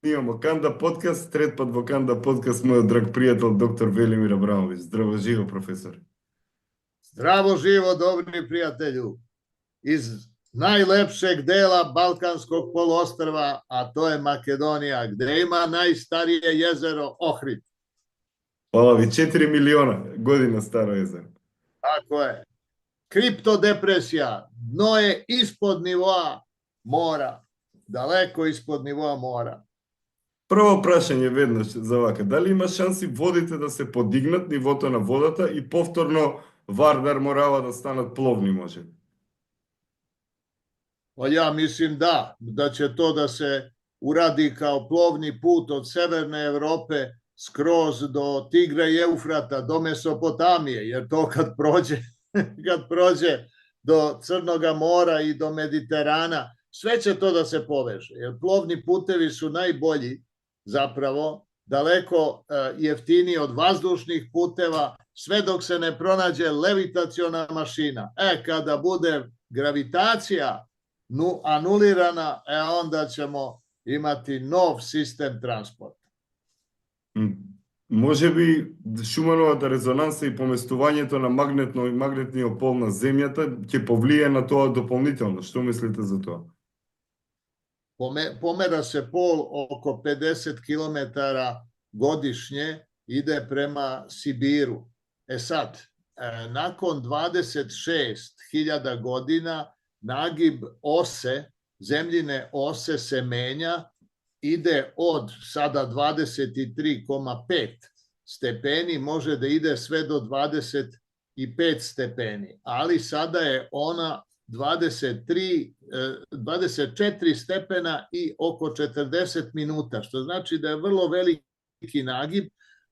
Снимamo Kanda подкаст, трет пат во Kanda подкаст мојот драг пријател доктор Велимир Абрамовиќ. Здраво живо, професор. Zdravo živo, dobri prijatelju, iz najlepšeg dela Balkanskog poluostrva, a to je Makedonija, gde ima najstarije jezero Ohrid. Hvala ви, 4 милиона година старо езеро. Tako je. Kriptodepresija, dno je ispod nivoa mora, daleko ispod nivoa mora. Прво прашање веднаш за вака. Дали има шанси водите да се подигнат нивото на водата и повторно Вардар, Морава да станат пловни, може? Pa ja mislim da će to da se uradi kao plovni put od severne Evrope skroz do Tigra i Eufrata, do Mesopotamije, jer to kad prođe do Crnoga mora i do Mediterana, sve će to da se poveže, jer plovni putevi su najbolji zapravo, daleko jeftiniji od vazdušnih puteva, sve dok se ne pronađe levitaciona mašina. Kada bude gravitacija anulirana, onda ćemo imati nov sistem transporta. Може би Шумановата резонанса и поместувањето на магнетниот пол на земјата ќе повлие на тоа дополнително. Што мислите за тоа? Pomera se pol oko 50 km godišnje, ide prema Sibiru. Sad, nakon 26.000 godina nagib ose, zemljine ose se menja, ide od sada 23,5 stepeni, može da ide sve do 25 stepeni, ali sada je ona 24 stepena i oko 40 minuta, što znači da je vrlo veliki nagib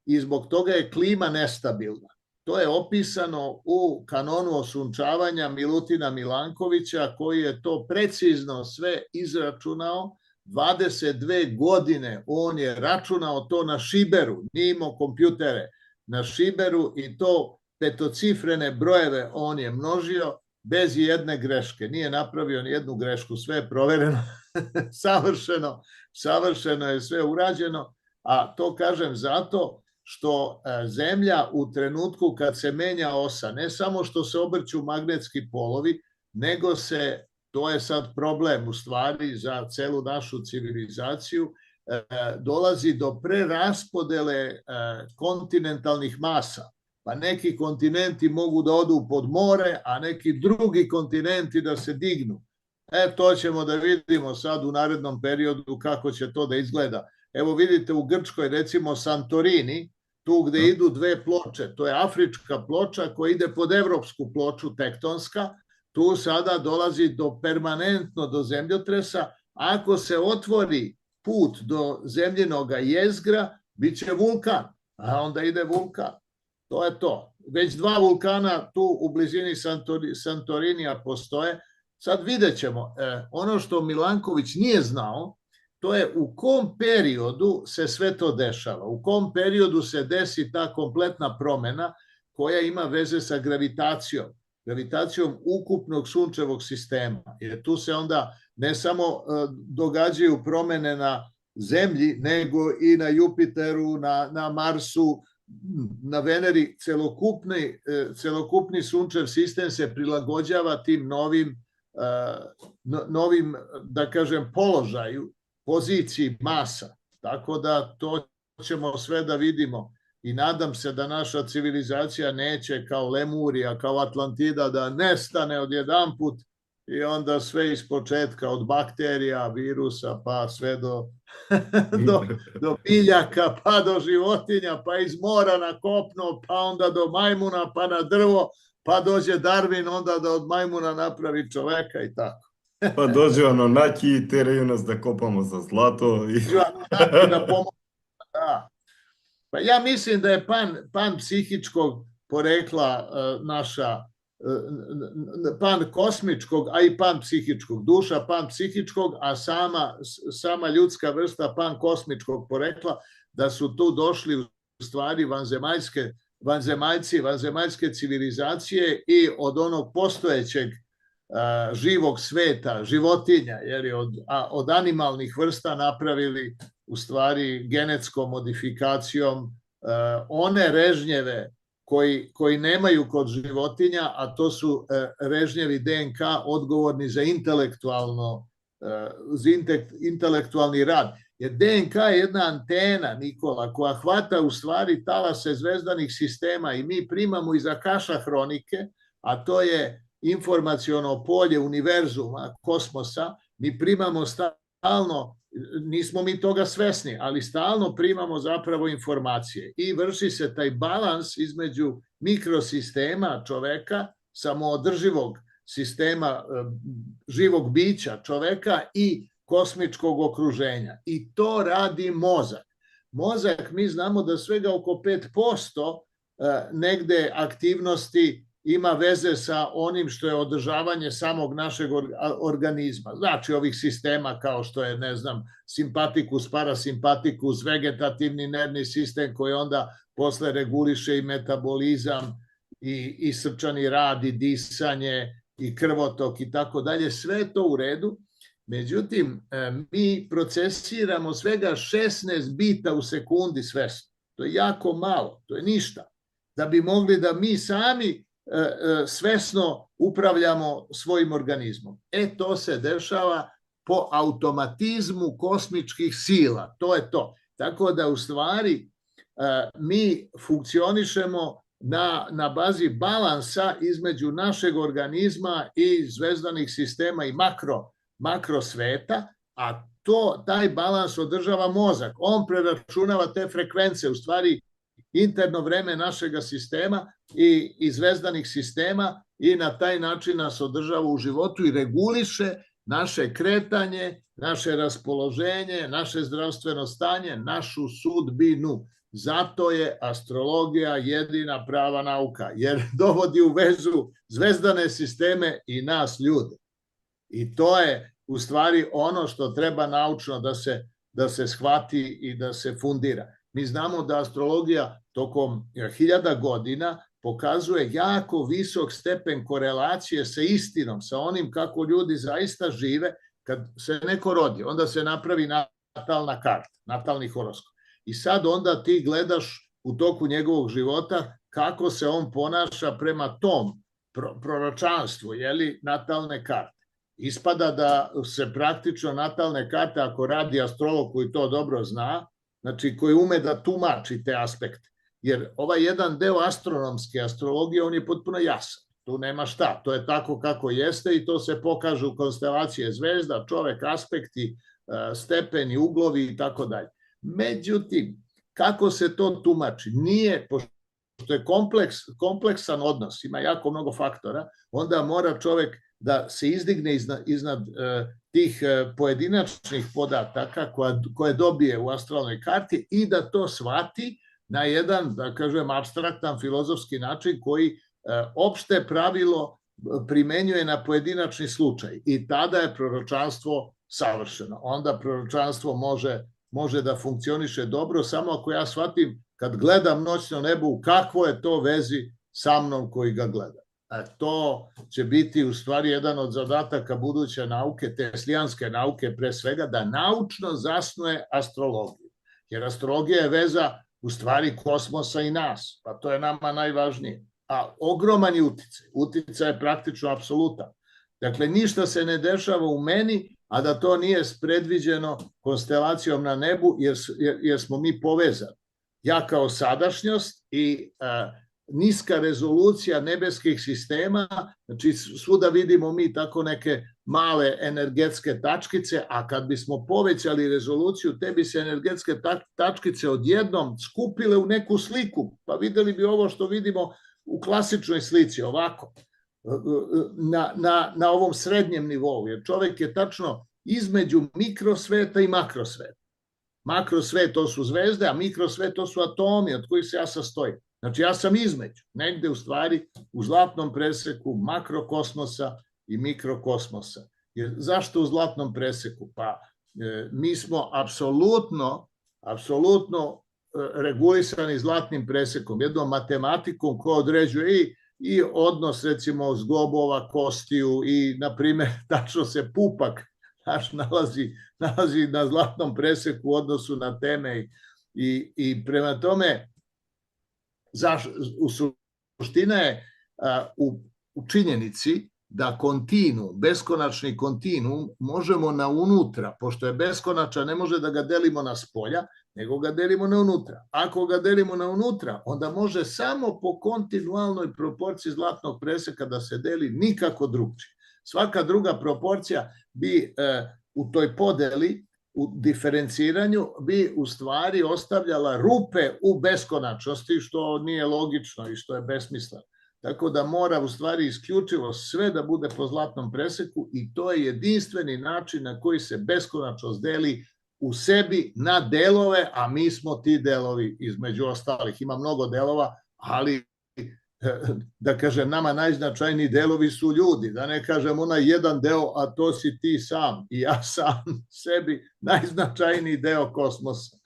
i zbog toga je klima nestabilna. To je opisano u kanonu osunčavanja Milutina Milankovića, koji je to precizno sve izračunao. 22 godine on je računao to na šiberu, nije imao kompjutere, na šiberu, i to petocifrene brojeve on je množio bez jedne greške. Nije napravio ni jednu grešku, sve je provereno, savršeno je sve urađeno, a to kažem zato što zemlja u trenutku kad se menja osa, ne samo što se obrću magnetski polovi, nego se, to je sad problem u stvari za celu našu civilizaciju, dolazi do preraspodele kontinentalnih masa. Pa neki kontinenti mogu da odu pod more, a neki drugi kontinenti da se dignu. To ćemo da vidimo sad u narednom periodu kako će to da izgleda. Evo vidite u Grčkoj, recimo Santorini, tu gde idu dve ploče, to je afrička ploča koja ide pod evropsku ploču tektonska, tu sada dolazi permanentno do zemljotresa. Ako se otvori put do zemljinoga jezgra, bit će vulkan, a onda ide vulkan. To je to. Već 2 vulkana tu u blizini Santorinija postoje. Sad vidjet ćemo. Ono što Milanković nije znao, to je u kom periodu se sve to dešava, u kom periodu se desi ta kompletna promena koja ima veze sa gravitacijom ukupnog sunčevog sistema. Jer tu se onda ne samo događaju promene na Zemlji, nego i na Jupiteru, na Marsu, na Veneri. Celokupni sunčev sistem se prilagođava tim novim, da kažem, položaju, poziciji masa. Tako da to ćemo sve da vidimo i nadam se da naša civilizacija neće kao Lemurija, kao Atlantida da nestane odjedanput i onda sve ispočetka, od bakterija, virusa, pa sve do biljaka, pa do životinja, pa iz mora na kopno, pa onda do majmuna, pa na drvo, pa dođe Darwin, onda da od majmuna napravi čoveka i tako. Pa dođe Anonaki i teraju nas da kopamo za zlato. Da. Pa ja mislim da je pan psihičkog porekla naša, pan kosmičkog, a i pan psihičkog, duša pan psihičkog, a sama ljudska vrsta pan kosmičkog porekla, da su tu došli u stvari vanzemaljske civilizacije i od onog postojećeg živog sveta, životinja, jer od animalnih vrsta napravili u stvari genetskom modifikacijom one režnjeve koji nemaju kod životinja, a to su režnjevi DNK odgovorni za intelektualni rad. Jer DNK je jedna antena, Nikola, koja hvata u stvari talase zvezdanih sistema i mi primamo iz Akaša hronike, a to je informaciono polje univerzuma, kosmosa, mi primamo stalno, nismo mi toga svesni, ali stalno primamo zapravo informacije i vrši se taj balans između mikrosistema čoveka, samoodrživog sistema živog bića čoveka i kosmičkog okruženja. I to radi mozak. Mozak, mi znamo da svega oko 5% negde aktivnosti ima veze sa onim što je održavanje samog našeg organizma. Znači ovih sistema kao što je, ne znam, simpatikus, parasimpatikus, vegetativni nervni sistem koji onda posle reguliše i metabolizam i srčani rad i disanje i krvotok i tako dalje. Sve to u redu. Međutim, mi procesiramo svega 16 bita u sekundi svesno. To je jako malo, to je ništa. Da bi mogli da mi sami svesno upravljamo svojim organizmom. To se dešava po automatizmu kosmičkih sila. To je to. Tako da u stvari mi funkcionišemo na bazi balansa između našeg organizma i zvezdanih sistema i makro sveta, a taj balans održava mozak. On preračunava te frekvence, u stvari interno vreme našeg sistema i zvezdanih sistema i na taj način nas održava u životu i reguliše naše kretanje, naše raspoloženje, naše zdravstveno stanje, našu sudbinu. Zato je astrologija jedina prava nauka, jer dovodi u vezu zvezdane sisteme i nas ljude. I to je u stvari ono što treba naučno da se shvati i da se fundira. Mi znamo da astrologija tokom 1000 godina pokazuje jako visok stepen korelacije sa istinom, sa onim kako ljudi zaista žive. Kad se neko rodi, onda se napravi natalna karta, natalni horoskop. I sad onda ti gledaš u toku njegovog života kako se on ponaša prema tom proročanstvu, natalne karte. Ispada da se praktično natalne karte, ako radi astrolog koji to dobro zna, znači koji ume da tumači te aspekte. Jer ovaj jedan deo astronomske astrologije, on je potpuno jasan. Tu nema šta, to je tako kako jeste i to se pokaže u konstelacije zvezda, čovek, aspekti, stepeni, uglovi i tako dalje. Međutim, kako se to tumači? Nije, pošto je kompleksan odnos, ima jako mnogo faktora, onda mora čovek da se izdigne iznad tih pojedinačnih podataka koje dobije u astralnoj karti i da to shvati na jedan, da kažem, apstraktan filozofski način koji opšte pravilo primenjuje na pojedinačni slučaj. I tada je proročanstvo savršeno. Onda proročanstvo može da funkcioniše dobro, samo ako ja shvatim kad gledam noćno nebo u kakvo je to vezi sa mnom koji ga gleda. To će biti u stvari jedan od zadataka buduće nauke, teslijanske nauke pre svega, da naučno zasnuje astrologiju. Jer astrologija je veza u stvari kosmosa i nas, pa to je nama najvažnije. A ogroman je uticaj. Uticaj je praktično apsolutan. Dakle, ništa se ne dešava u meni, a da to nije predviđeno konstelacijom na nebu, jer smo mi povezani. Ja kao sadašnjost i niska rezolucija nebeskih sistema, znači svuda vidimo mi tako neke male energetske tačkice, a kad bismo povećali rezoluciju, te bi se energetske tačkice odjednom skupile u neku sliku, pa videli bi ovo što vidimo u klasičnoj slici, ovako, na ovom srednjem nivou, jer čovek je tačno između mikrosveta i makrosveta. Makrosvet to su zvezde, a mikrosvet to su atomi od kojih se ja sastojim. Znači ja sam između, negde u stvari u zlatnom preseku makrokosmosa i mikrokosmosa. Jer zašto u zlatnom preseku? Pa mi smo apsolutno regulisani zlatnim presekom, jednom matematikom koja određuje i odnos recimo zglobova, kostiju i na primjer tačno se pupak naš nalazi na zlatnom preseku u odnosu na teme i prema tome suština je u činjenici da beskonačni kontinuum možemo na unutra, pošto je beskonačan, ne može da ga delimo na spolja, nego ga delimo na unutra. Ako ga delimo na unutra, onda može samo po kontinualnoj proporciji zlatnog preseka da se deli, nikako drugčije. Svaka druga proporcija bi u toj podeli, u diferenciranju, bi u stvari ostavljala rupe u beskonačnosti, što nije logično i što je besmisleno. Tako da mora u stvari isključivo sve da bude po zlatnom preseku i to je jedinstveni način na koji se beskonačnost deli u sebi na delove, a mi smo ti delovi između ostalih. Ima mnogo delova, ali da kažem, nama najznačajniji delovi su ljudi, da ne kažem onaj jedan deo, a to si ti sam i ja sam sebi najznačajniji deo kosmosa.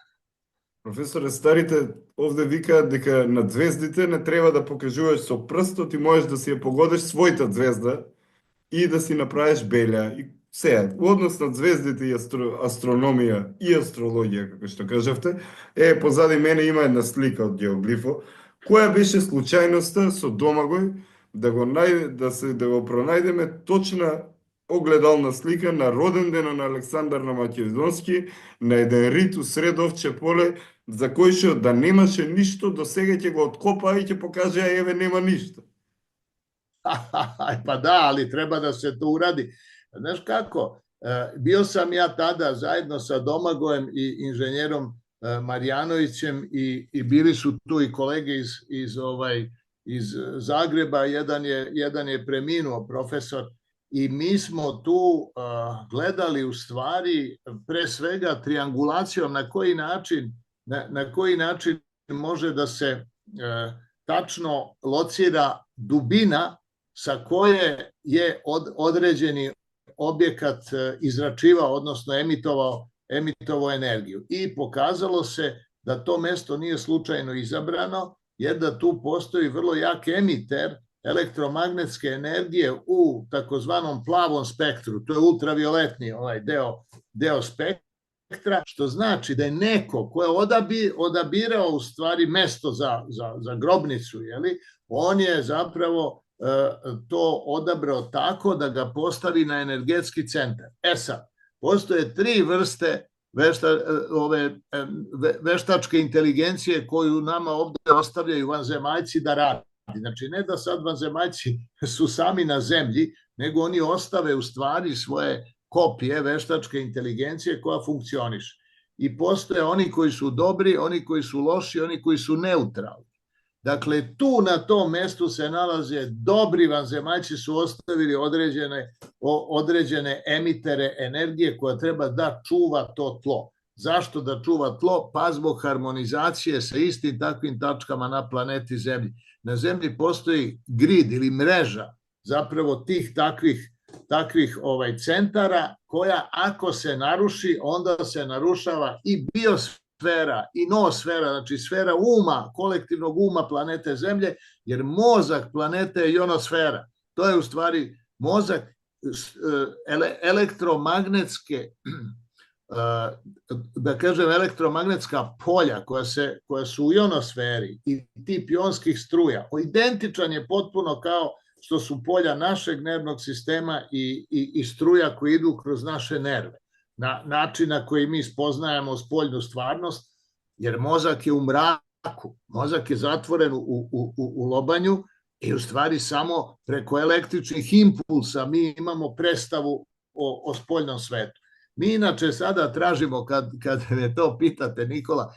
Професоре, старите овде викаат дека на звездите не треба да покажуваш со прстот и можеш да си ја погодиш својата звезда и да си направиш белја. И сега, у однос на звездите и астрономија и астрологија, како што кажавте, позади мене има една слика од геоглифо. Која беше случајноста со Домагој да го пронајдеме точна огледална слика на роден ден на Александар на Македонски на еден рит у Средовче поле, за кој што да немаше ништо, до сега ќе го откопа и ќе покаже, еве нема ништо. Pa da, ali treba da se to uradi. Znaš kako, bio sam ja tada zajedno sa Domagojem i inženjerom Marjanovićem i bili su tu i kolege iz Zagreba, jedan je preminuo, profesor, i mi smo tu gledali u stvari pre svega triangulacijom na koji način može da se tačno locira dubina sa koje je određeni objekat izračivao, odnosno emitovao energiju. I pokazalo se da to mesto nije slučajno izabrano, jer da tu postoji vrlo jak emiter elektromagnetske energije u takozvanom plavom spektru, to je ultravioletni deo spektra, što znači da je neko ko je odabirao u stvari mesto za grobnicu, on je zapravo to odabrao tako da ga postavi na energetski centar. Sad, postoje 3 vrste veštačke inteligencije koju nama ovde ostavljaju vanzemaljci da radi. Znači, ne da sad vanzemaljci su sami na zemlji, nego oni ostave u stvari svoje kopije veštačke inteligencije koja funkcioniše. I postoje oni koji su dobri, oni koji su loši, oni koji su neutralni. Dakle, tu na tom mestu se nalaze dobri vanzemaljci, su ostavili određene emitere energije koja treba da čuva to tlo. Zašto da čuva tlo? Pa zbog harmonizacije sa istim takvim tačkama na planeti Zemlji. Na Zemlji postoji grid ili mreža zapravo tih takvih centara koja ako se naruši, onda se narušava i biosfera i noosfera, znači sfera uma, kolektivnog uma planete Zemlje, jer mozak planete je ionosfera. To je u stvari mozak elektromagnetske, da kažem, elektromagnetska polja koja su u ionosferi i tip ionskih struja. Identičan je potpuno kao što su polja našeg nervnog sistema i struja koji idu kroz naše nerve. Na način na koji mi spoznajemo spoljnu stvarnost, jer mozak je u mraku, mozak je zatvoren u lobanju i u stvari samo preko električnih impulsa mi imamo predstavu o spoljnom svetu. Mi inače sada tražimo, kad me to pitate, Nikola,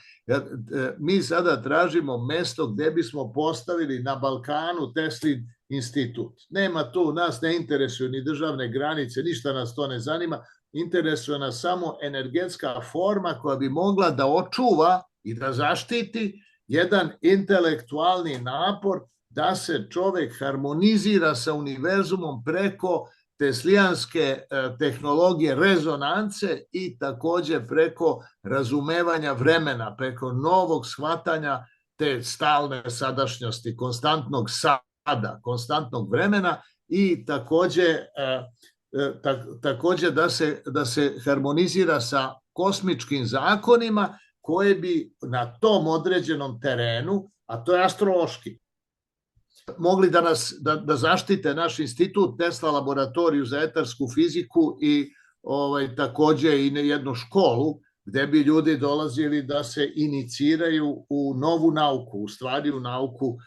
mi sada tražimo mesto gde bismo postavili na Balkanu Teslin institut. Nema tu, nas ne interesuju ni državne granice, ništa nas to ne zanima, interesuje nas samo energetska forma koja bi mogla da očuva i da zaštiti jedan intelektualni napor da se čovek harmonizira sa univerzumom preko teslijanske tehnologije rezonance i takođe preko razumevanja vremena, preko novog shvatanja te stalne sadašnjosti, konstantnog sada, konstantnog vremena i takođe takođe da se harmonizira sa kosmičkim zakonima koje bi na tom određenom terenu, a to je astrološki, mogli da zaštite naš institut, Tesla laboratoriju za etarsku fiziku i takođe i jednu školu gde bi ljudi dolazili da se iniciraju u novu nauku, u stvari u nauku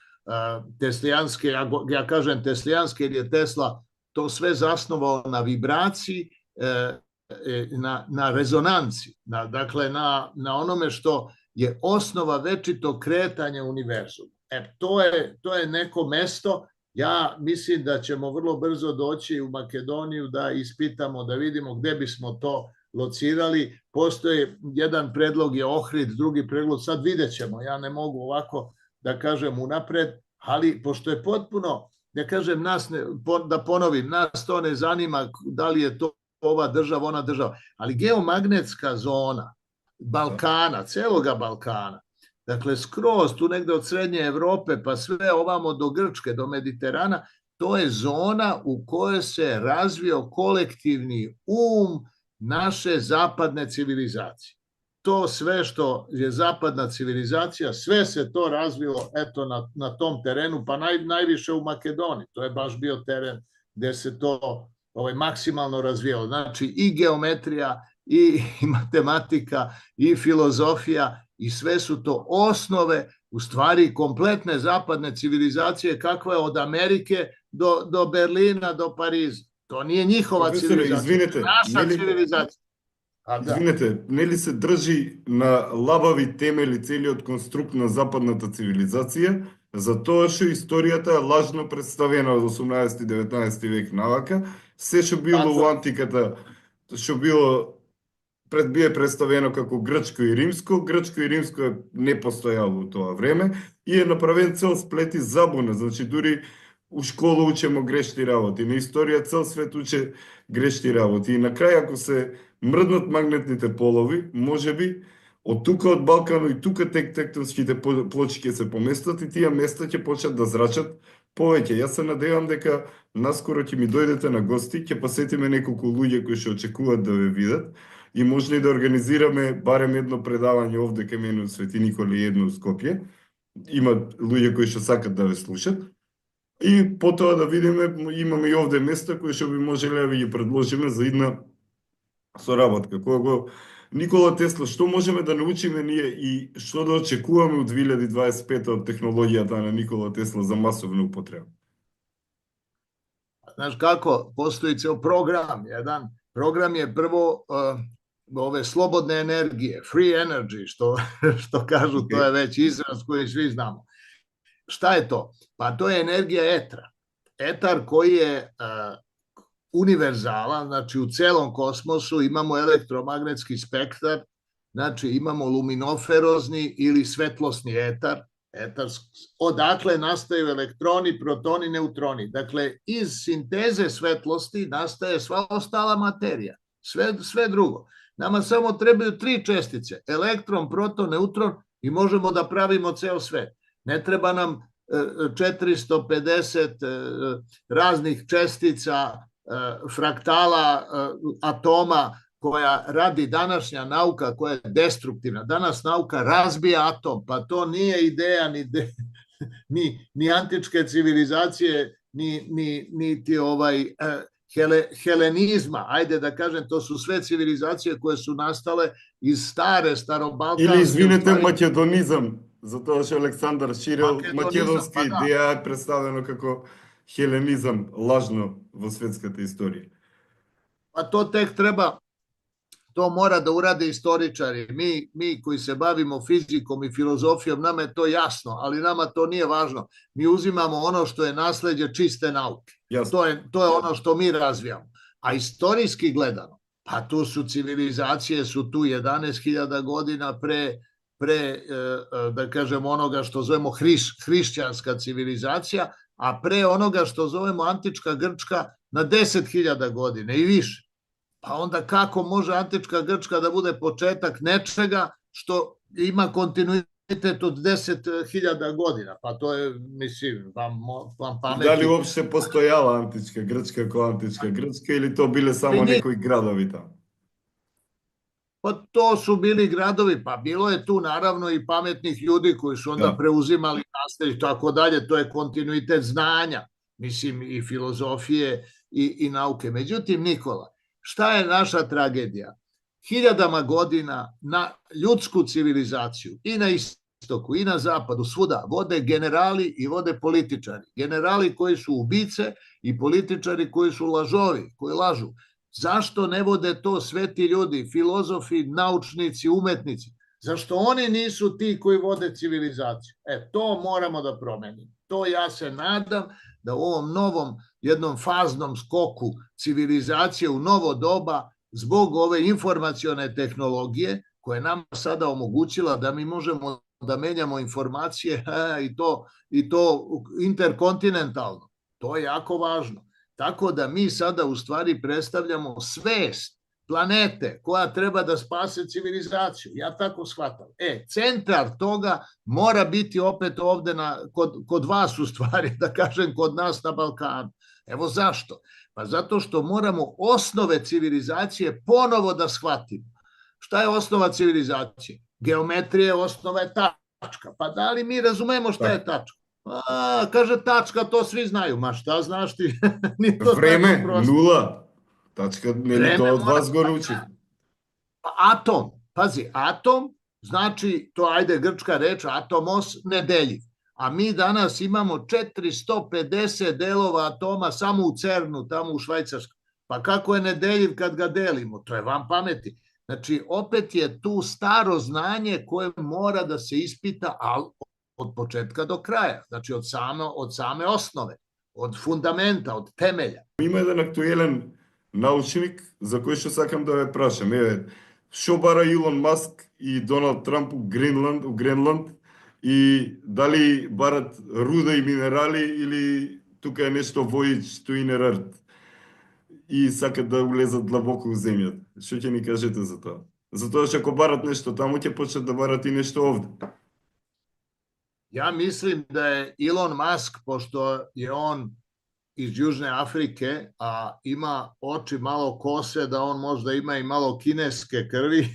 teslijanske, ja kažem teslijanske jer je Tesla to sve zasnovao na vibraciji, na rezonanci, dakle na onome što je osnova večitog kretanja univerzuma. To je neko mesto, ja mislim da ćemo vrlo brzo doći u Makedoniju da ispitamo, da vidimo gde bismo to locirali. Postoji jedan predlog je Ohrid, drugi predlog, sad vidjet ćemo, ja ne mogu ovako da kažem unapred, ali pošto je potpuno, da kažem, da ponovim, nas to ne zanima da li je to ova država, ona država, ali geomagnetska zona Balkana, celoga Balkana, dakle skroz tu negde od srednje Evrope pa sve ovamo do Grčke, do Mediterana, to je zona u kojoj se razvio kolektivni naše zapadne civilizacije. To sve što je zapadna civilizacija, sve se to razvilo na tom terenu, pa najviše u Makedoniji. To je baš bio teren gde se to maksimalno razvijalo. Znači i geometrija, i matematika, i filozofija, i sve su to osnove, u stvari kompletne zapadne civilizacije, kakva je od Amerike do Berlina, do Pariza. To nije njihova civilizacija, naša civilizacija. Извинете, нели се држи на лабави темели целиот конструкт на западната цивилизација, затоа што историјата е лажно представена од 18-19 век навака, се што било во антиката, што било бие представено како грчко и римско не постојало во тоа време и е направен цел сплет и забуна, значи дури у школа учемо грешни работи, на историја цел свет уче грешни работи и на крај ако се мрднат магнетните полови, може би од тука од Балкано и тука тектонските плочи ќе се поместат и тие места ќе почнат да зрачат повеќе. Јас се надевам дека наскоро ќе ми дојдете на гости, ќе посетиме неколку луѓе кои што очекуваат да ве видат и може и да организираме барем едно предавање овде кај мене у Свети Николи, едно у Скопје. Има луѓе кои што сакат да ве слушат. И потоа да видиме, имаме и овде места кои што би можеле да ви ги предложиме за една соработка. Кога го Никола Тесла, што можеме да научиме ние и што да очекуваме у 2025 од технологијата на Никола Тесла за масовна употреба? Знаš kako, postoji ceo program. Jedan program je prvo ove slobodne energije, free energy, što kažu, to je već izraz koji svi znamo. Šta je to? Pa to je energija etra. Etar koji je univerzalan, znači u celom kosmosu imamo elektromagnetski spektar, znači imamo luminoferozni ili svetlosni etar, odakle nastaju elektroni, protoni, neutroni. Dakle, iz sinteze svetlosti nastaje sva ostala materija, sve drugo. Nama samo trebaju 3 čestice, elektron, proton, neutron i možemo da pravimo ceo svet. Ne treba nam 450 raznih čestica, fraktala, atoma koja radi današnja nauka, koja je destruktivna. Danas nauka razbija atom, pa to nije ideja ni antičke civilizacije, niti helenizma. Ajde da kažem, to su sve civilizacije koje su nastale iz starobalkanske... Ili, izvinete, makedonizam, zato što Aleksandar širil makedonska ideja je predstavljeno kako helenizam lažno во светската историја. Pa to tek treba, to mora da urade istoričari. Mi koji se bavimo fizikom i filozofijom, nama je to jasno, ali nama to nije važno. Mi uzimamo ono što je nasleđe čiste nauke. To je ono što mi razvijamo. A istorijski gledano, pa tu su civilizacije, su tu 11.000 godina pre, da kažem, onoga što zovemo hrišćanska civilizacija, a pre onoga što zovemo antička Grčka na 10.000 godina i više. Pa onda kako može antička Grčka da bude početak nečega što ima kontinuitet od 10.000 godina, pa to je, mislim, vam Da li pameti. uopšte postojala antička Grčka kao antička Grčka ili to bile samo nekoji gradovi tamo? Pa to su bili gradovi, pa bilo je tu naravno i pametnih ljudi koji su onda Da. preuzimali nastavu i tako dalje, to je kontinuitet znanja, mislim i filozofije i nauke. Međutim, Nikola, šta je naša tragedija? Hiljadama godina na ljudsku civilizaciju i na istoku i na zapadu, svuda, vode generali i vode političari. Generali koji su ubice i političari koji su lažovi, koji lažu. Zašto ne vode to sveti ljudi, filozofi, naučnici, umetnici? Zašto oni nisu ti koji vode civilizaciju? To moramo da promenimo. To ja se nadam da u ovom novom jednom faznom skoku civilizacije u novo doba, zbog ove informacione tehnologije koja je nam sada omogućila da mi možemo da menjamo informacije i to interkontinentalno. To je jako važno. Tako da mi sada u stvari predstavljamo svest planete koja treba da spase civilizaciju. Ja tako shvatam. Centar toga mora biti opet ovde kod vas u stvari, da kažem kod nas na Balkanu. Evo zašto? Pa zato što moramo osnove civilizacije ponovo da shvatimo. Šta je osnova civilizacije? Geometrije osnova je tačka. Pa da li mi razumemo šta je tačka? Kaže tačka, to svi znaju. Ma šta znaš ti? Vreme, nula. Tačka, ne to od vas go nauči. Atom, pazi, atom znači, to ajde grčka reč, atomos, nedeljiv. A mi danas imamo 450 delova atoma samo u CERN-u, tamo u Švajcarskoj. Pa kako je nedeljiv kad ga delimo? To je van pameti. Znači, opet je tu staro znanje koje mora da se ispita, ali od početka do kraja. Znači, od same osnove, od fundamenta, od temelja. Има еден актуелен научник за кој што сакам да ве прашам. Што бара Илон Маск и Доналд Трамп у Гренланд и дали барат руда и минерали или тука е нешто воич to in earth и сакат да улезат длабоко у земјата. Што ќе ни кажете за тоа? Затоа што ако барат нешто таму, ќе почнат да барат и нешто овде. Ja mislim da je Elon Musk, pošto je on iz Južne Afrike, a ima oči malo kose, da on možda ima i malo kineske krvi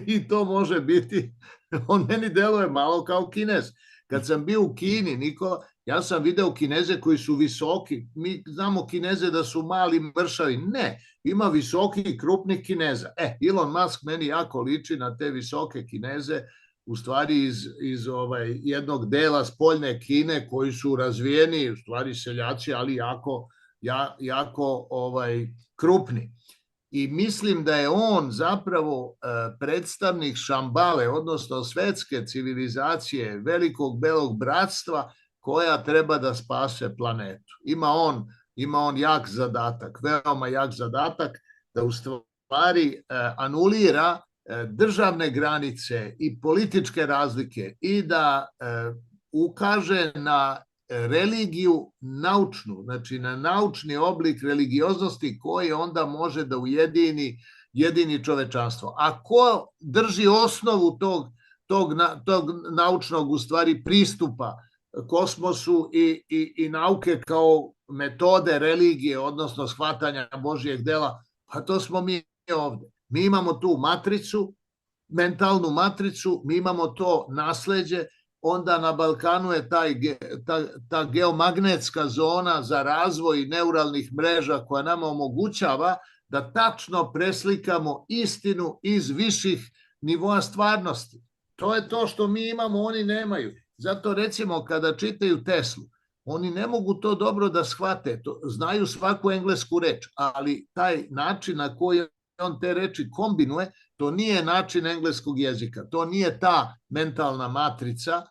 i to može biti, on meni deluje malo kao Kinez. Kad sam bio u Kini, Nikola, ja sam video Kineze koji su visoki. Mi znamo Kineze da su mali, mršavi. Ne, ima visoki i krupnih Kineza. Elon Musk meni jako liči na te visoke Kineze, u stvari iz jednog dela spoljne Kine koji su razvijeni, u stvari seljaci, ali jako krupni. I mislim da je on zapravo predstavnik Šambale, odnosno svetske civilizacije, velikog belog bratstva koja treba da spase planetu. Ima on jak zadatak, veoma jak zadatak da u stvari anulira državne granice i političke razlike i da ukaže na religiju naučnu, znači na naučni oblik religioznosti koji onda može da ujedini čovečanstvo. A ko drži osnovu tog naučnog u stvari pristupa kosmosu i nauke kao metode religije, odnosno shvatanja Božijeg dela, pa to smo mi ovde. Mi imamo tu matricu, mentalnu matricu, mi imamo to nasleđe, onda na Balkanu je ta geomagnetska zona za razvoj neuralnih mreža koja nama omogućava da tačno preslikamo istinu iz viših nivoa stvarnosti. To je to što mi imamo, oni nemaju. Zato recimo kada čitaju Teslu, oni ne mogu to dobro da shvate, znaju svaku englesku reč, ali taj način na koji on te reči kombinuje, to nije način engleskog jezika, to nije ta mentalna matrica,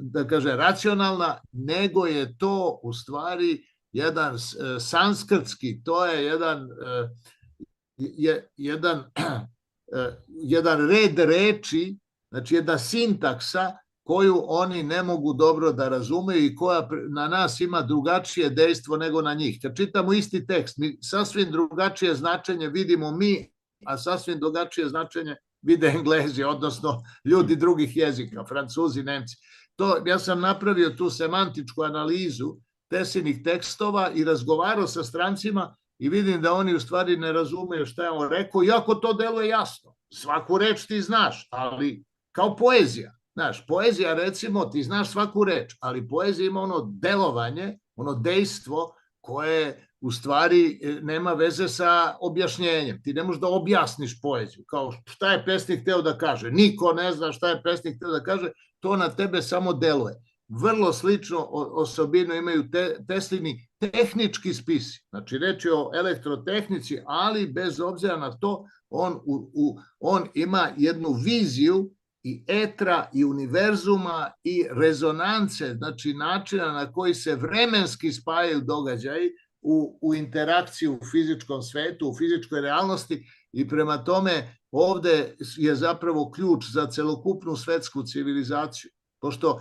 da kaže racionalna, nego je to u stvari jedan sanskrtski, to je jedan red reči, znači jedna sintaksa koju oni ne mogu dobro da razumeju i koja na nas ima drugačije dejstvo nego na njih. Kad čitamo isti tekst, mi sasvim drugačije značenje vidimo mi, a sasvim drugačije značenje vide Englezi, odnosno ljudi drugih jezika, Francuzi, Nemci. Ja sam napravio tu semantičku analizu Tesinih tekstova i razgovarao sa strancima i vidim da oni u stvari ne razumeju šta je on rekao, iako to deluje jasno. Svaku reč ti znaš, ali kao poezija. Znaš, poezija, recimo, ti znaš svaku reč, ali poezija ima ono delovanje, ono dejstvo koje u stvari nema veze sa objašnjenjem. Ti ne možeš da objasniš poeziju, kao šta je pesnik hteo da kaže. Niko ne zna šta je pesnik hteo da kaže, to na tebe samo deluje. Vrlo slično osobinu imaju Teslini tehnički spisi. Znači, reč je o elektrotehnici, ali bez obzira na to, on ima jednu viziju i etra i univerzuma i rezonance, znači načina na koji se vremenski spajaju događaji u interakciju u fizičkom svetu, u fizičkoj realnosti i prema tome ovde je zapravo ključ za celokupnu svetsku civilizaciju. Pošto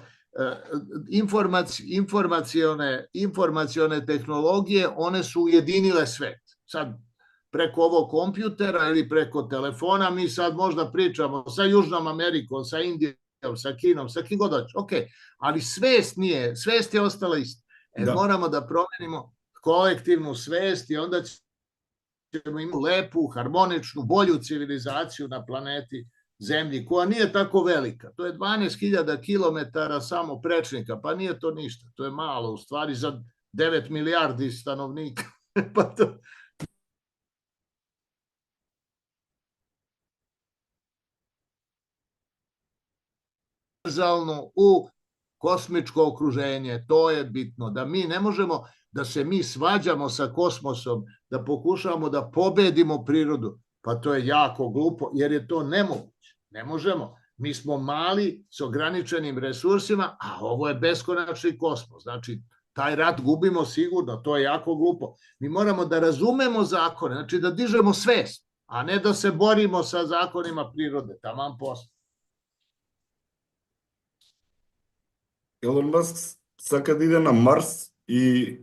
informacione tehnologije, one su ujedinile svet. Sad, preko ovog kompjutera ili preko telefona, mi sad možda pričamo sa Južnom Amerikom, sa Indijom, sa Kinom, sa kim god hoće. Ok, ali svest je ostala ista. Moramo da promenimo kolektivnu svest i onda ćemo imati lepu, harmoničnu, bolju civilizaciju na planeti Zemlji, koja nije tako velika. To je 12.000 kilometara samo prečnika, pa nije to ništa. To je malo, u stvari, za 9 milijardi stanovnika. Pa to... u kosmičko okruženje, to je bitno, da mi ne možemo da se mi svađamo sa kosmosom, da pokušavamo da pobedimo prirodu, pa to je jako glupo, jer je to nemoguće, ne možemo, mi smo mali s ograničenim resursima, a ovo je beskonačni kosmos, znači taj rat gubimo sigurno, to je jako glupo, mi moramo da razumemo zakone, znači da dižemo svest, a ne da se borimo sa zakonima prirode, taman posle. Елон Маск сака да иде на Марс и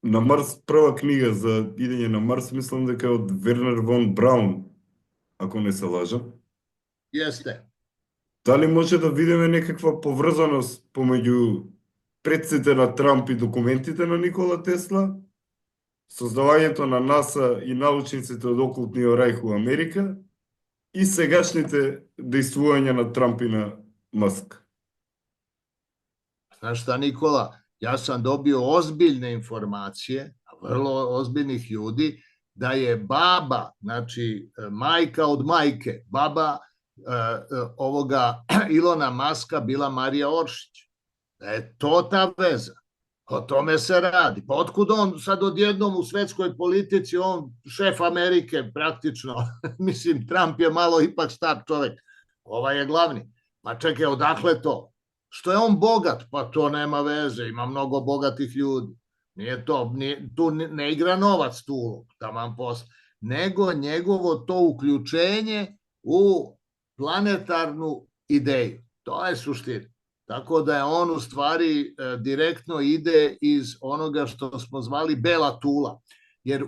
на Марс прва книга за идење на Марс мислам дека е од Вернер фон Браун, ако не се лажам. Јесте. Дали може да видиме некаква поврзаност помеѓу предците на Трамп и документите на Никола Тесла, создавањето на НАСА и научниците од окултниот рајх у Америка и сегашните дејствувања на Трамп и на Маск? Znaš šta, Nikola, ja sam dobio ozbiljne informacije, vrlo ozbiljnih ljudi, da je baba, znači majka od majke, baba ovoga Ilona Maska bila Marija Oršić. Da je to ta veza. O tome se radi. Pa otkud on sad odjednom u svetskoj politici, on šef Amerike praktično, mislim, Trump je malo ipak star čovek, ovaj je glavni. Pa čekaj, odakle to? Što je on bogat? Pa to nema veze, ima mnogo bogatih ljudi. Nije to, tu ne igra novac tu, taman posle, nego njegovo to uključenje u planetarnu ideju. To je suština. Tako da je on u stvari direktno ide iz onoga što smo zvali bela tula. Jer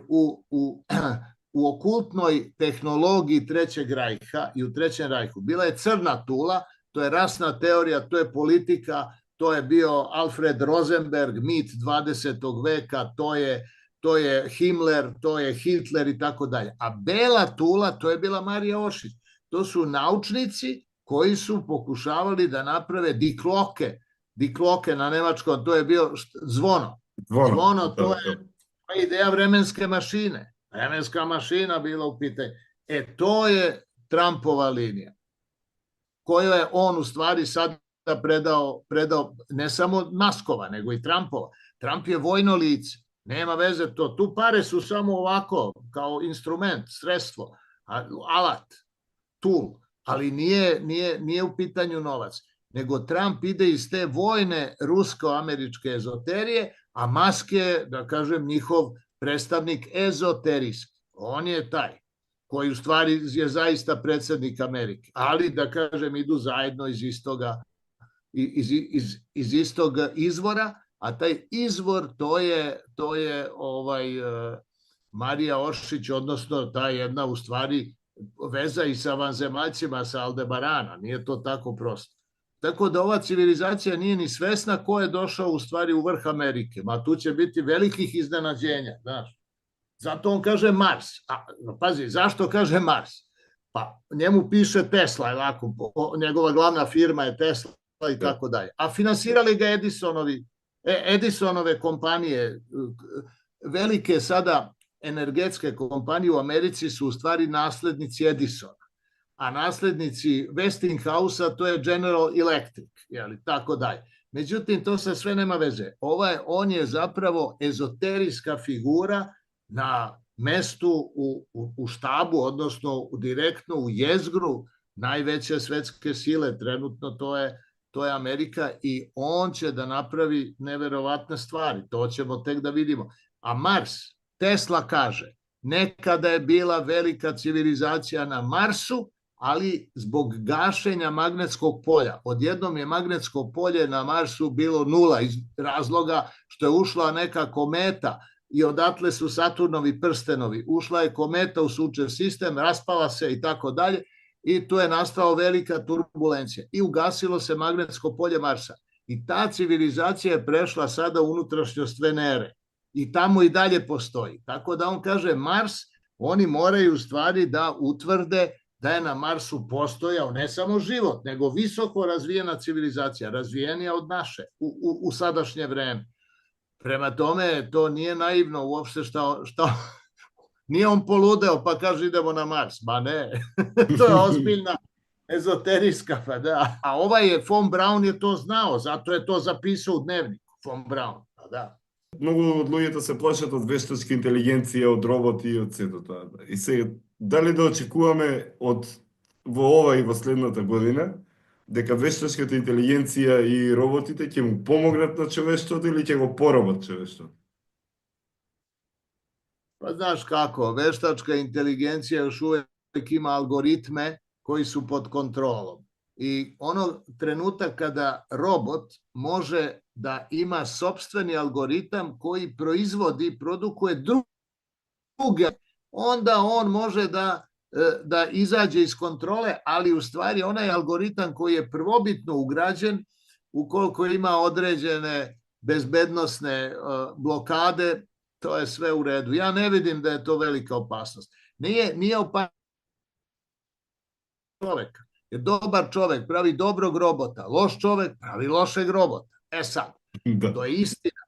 u okultnoj tehnologiji Trećeg rajha i u Trećem rajhu bila je crna tula, to je rasna teorija, to je politika, to je bio Alfred Rosenberg, mit 20. veka, to je Himmler, to je Hitler i tako dalje. A bela tula, to je bila Marija Oršić. To su naučnici koji su pokušavali da naprave dikloke na nemačkom, to je bio zvono. Zvono, to je ideja vremenske mašine. Vremenska mašina bila u pitanju. To je Trumpova linija, koju je on u stvari sada predao ne samo Maskova, nego i Trumpova. Trump je vojno lice, nema veze to. Tu pare su samo ovako, kao instrument, sredstvo, alat, tool, ali nije u pitanju novac. Nego Trump ide iz te vojne rusko-američke ezoterije, a Musk je, da kažem, njihov predstavnik ezoterijski. On je taj koji u stvari je zaista predsednik Amerike. Ali, da kažem, idu zajedno iz istog izvora, a taj izvor to je Marija Oršić, odnosno ta jedna u stvari veza i sa vanzemaljcima sa Aldebarana, nije to tako prosto. Tako da ova civilizacija nije ni svesna ko je došao u stvari u vrh Amerike, ma tu će biti velikih iznenađenja, znaš. Zato on kaže Mars. A, pazi, zašto kaže Mars? Pa njemu piše Tesla, je lako, njegova glavna firma je Tesla i tako dalje. A finansirali ga Edisonove kompanije, velike sada energetske kompanije u Americi su u stvari naslednici Edisona, a naslednici Westinghouse-a to je General Electric, jeli, tako dalje. Međutim, to sa sve nema veze. On je zapravo ezoterijska figura na mestu u štabu, odnosno direktno u jezgru najveće svetske sile, trenutno to je Amerika, i on će da napravi neverovatne stvari, to ćemo tek da vidimo. A Mars, Tesla kaže, nekada je bila velika civilizacija na Marsu, ali zbog gašenja magnetskog polja. Odjednom je magnetsko polje na Marsu bilo nula iz razloga što je ušla neka kometa i odatle su Saturnovi prstenovi. Ušla je kometa u sunčev sistem, raspala se i tako dalje, i tu je nastala velika turbulencija i ugasilo se magnetsko polje Marsa. I ta civilizacija je prešla sada u unutrašnjost Venere i tamo i dalje postoji. Tako da on kaže Mars, oni moraju u stvari da utvrde da je na Marsu postojao ne samo život, nego visoko razvijena civilizacija, razvijenija od naše u sadašnje vreme. Prema tome, to nije naivno uopšte što nije on poludeo pa kaže idemo na Mars. Ma ne, to je ozbiljna ezoterijska, pa da. A von Braun je to znao, zato je to zapisao u dnevniku, von Braun, pa da. Многу од луѓето се плашат од вештачка интелигенција, од роботи и од сето тоа. И сега, дали да очекуваме во ова и во следната година, дека вештачката интелигенција и роботите ќе му помогнат на човештвото или ќе го поробат човештвото? Pa znaš kako, veštačka inteligencija još uvek ima algoritme koji su pod kontrolom. I trenutak kada robot može da ima sopstveni algoritam koji produkuje druge, onda on može da izađe iz kontrole, ali u stvari onaj algoritam koji je prvobitno ugrađen, ukoliko ima određene bezbednosne blokade, to je sve u redu. Ja ne vidim da je to velika opasnost. Nije opasnost čoveka. Jer dobar čovek pravi dobrog robota, loš čovek pravi lošeg robota. Sad, to je istina.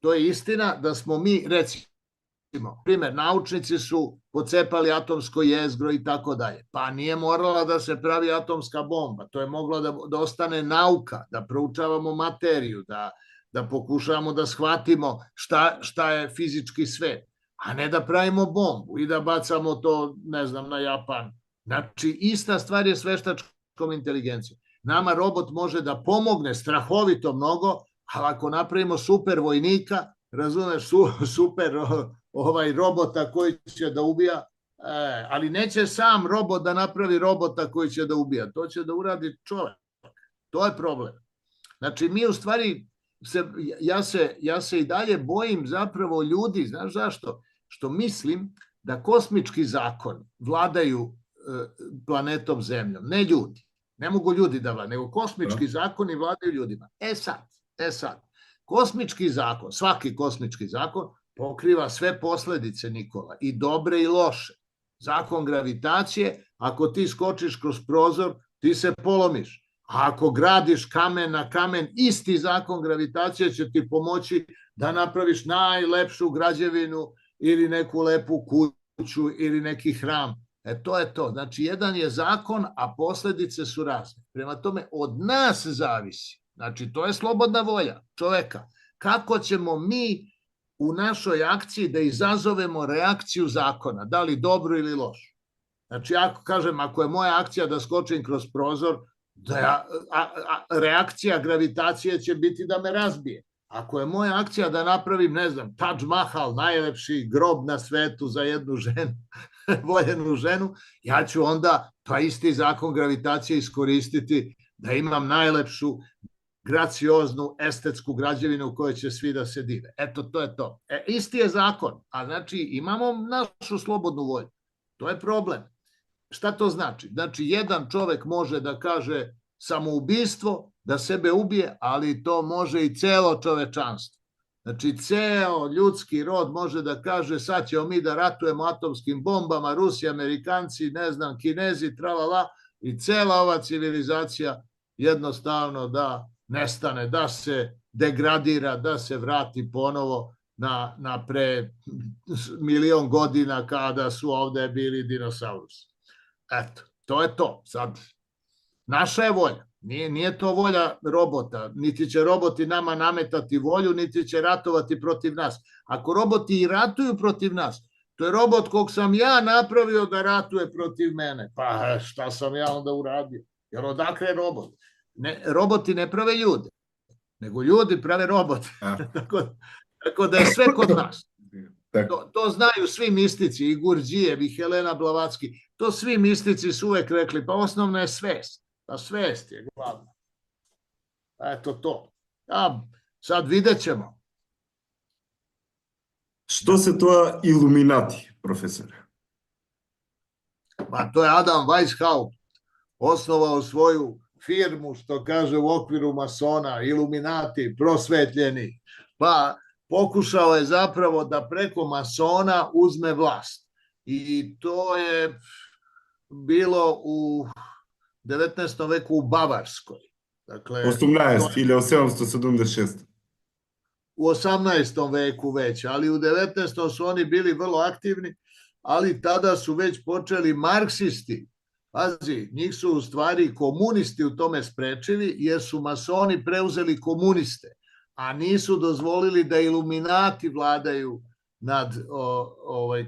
To je istina da smo mi, recimo, primjer, naučnici su pocepali atomsko jezgro i tako dalje. Pa nije morala da se pravi atomska bomba. To je moglo da ostane nauka, da proučavamo materiju, da pokušavamo da shvatimo šta je fizički svet, a ne da pravimo bombu i da bacamo to, ne znam, na Japan. Znači, ista stvar je s veštačkom inteligencijom. Nama robot može da pomogne strahovito mnogo, ali ako napravimo super vojnika, razumeš, super robota koji će da ubija, ali neće sam robot da napravi robota koji će da ubija, to će da uradi čovek. To je problem. Znači, mi u stvari, ja se i dalje bojim zapravo ljudi, znaš zašto? Što mislim da kosmički zakoni vladaju planetom Zemljom, ne ljudi. Ne mogu ljudi da vladaju, nego kosmički zakoni vladaju ljudima. Sad, kosmički zakon, svaki kosmički zakon pokriva sve posledice, Nikola, i dobre i loše. Zakon gravitacije, ako ti skočiš kroz prozor, ti se polomiš. A ako gradiš kamen na kamen, isti zakon gravitacije će ti pomoći da napraviš najlepšu građevinu ili neku lepu kuću ili neki hram. To je to. Znači, jedan je zakon, a posledice su razne. Prema tome, od nas zavisi. Znači, to je slobodna volja čoveka. Kako ćemo mi u našoj akciji da izazovemo reakciju zakona, da li dobro ili loše. Znači, ako je moja akcija da skočim kroz prozor, reakcija gravitacije će biti da me razbije. Ako je moja akcija da napravim, ne znam, Taj Mahal, najlepši grob na svetu za jednu ženu, voljenu ženu, ja ću onda pa isti zakon gravitacije iskoristiti da imam najlepšu, gracioznu, estetsku građevinu u kojoj će svi da se dive. Eto, to je to. Isti je zakon, a znači imamo našu slobodnu volju. To je problem. Šta to znači? Znači, jedan čovek može da kaže samoubistvo, da sebe ubije, ali to može i celo čovečanstvo. Znači, ceo ljudski rod može da kaže sad ćemo mi da ratujemo atomskim bombama, Rusi, Amerikanci, ne znam, Kinezi, tralala, i cela ova civilizacija jednostavno da nestane, da se degradira, da se vrati ponovo na pre 1.000.000 godina kada su ovde bili dinosaurusi. Eto, to je to. Sad, naša je volja. Nije to volja robota. Niti će roboti nama nametati volju, niti će ratovati protiv nas. Ako roboti i ratuju protiv nas, to je robot kog sam ja napravio da ratuje protiv mene. Pa šta sam ja onda uradio? Jer odakle je robot? Roboti ne prave ljude, nego ljudi prave robote. Tako da je sve kod nas. To znaju svi mistici, i Gurdžijev, i Helena Blavatsky. To svi mistici su uvek rekli, pa osnovna je svest. Pa svest je glavna. Eto to. Sad vidjet ćemo. Što se to Illuminati, profesore? Pa to je Adam Weishaupt osnovao svoju firmu, što kaže, u okviru masona, Illuminati, prosvetljeni. Pa pokušao je zapravo da preko masona uzme vlast. I to je bilo u 19. veku u Bavarskoj. Dakle, 18 ili 876. U 18. veku već, ali u 19. su oni bili vrlo aktivni, ali tada su već počeli marksisti. Pazi, njih su u stvari komunisti u tome sprečili, jer su masoni preuzeli komuniste, a nisu dozvolili da Iluminati vladaju nad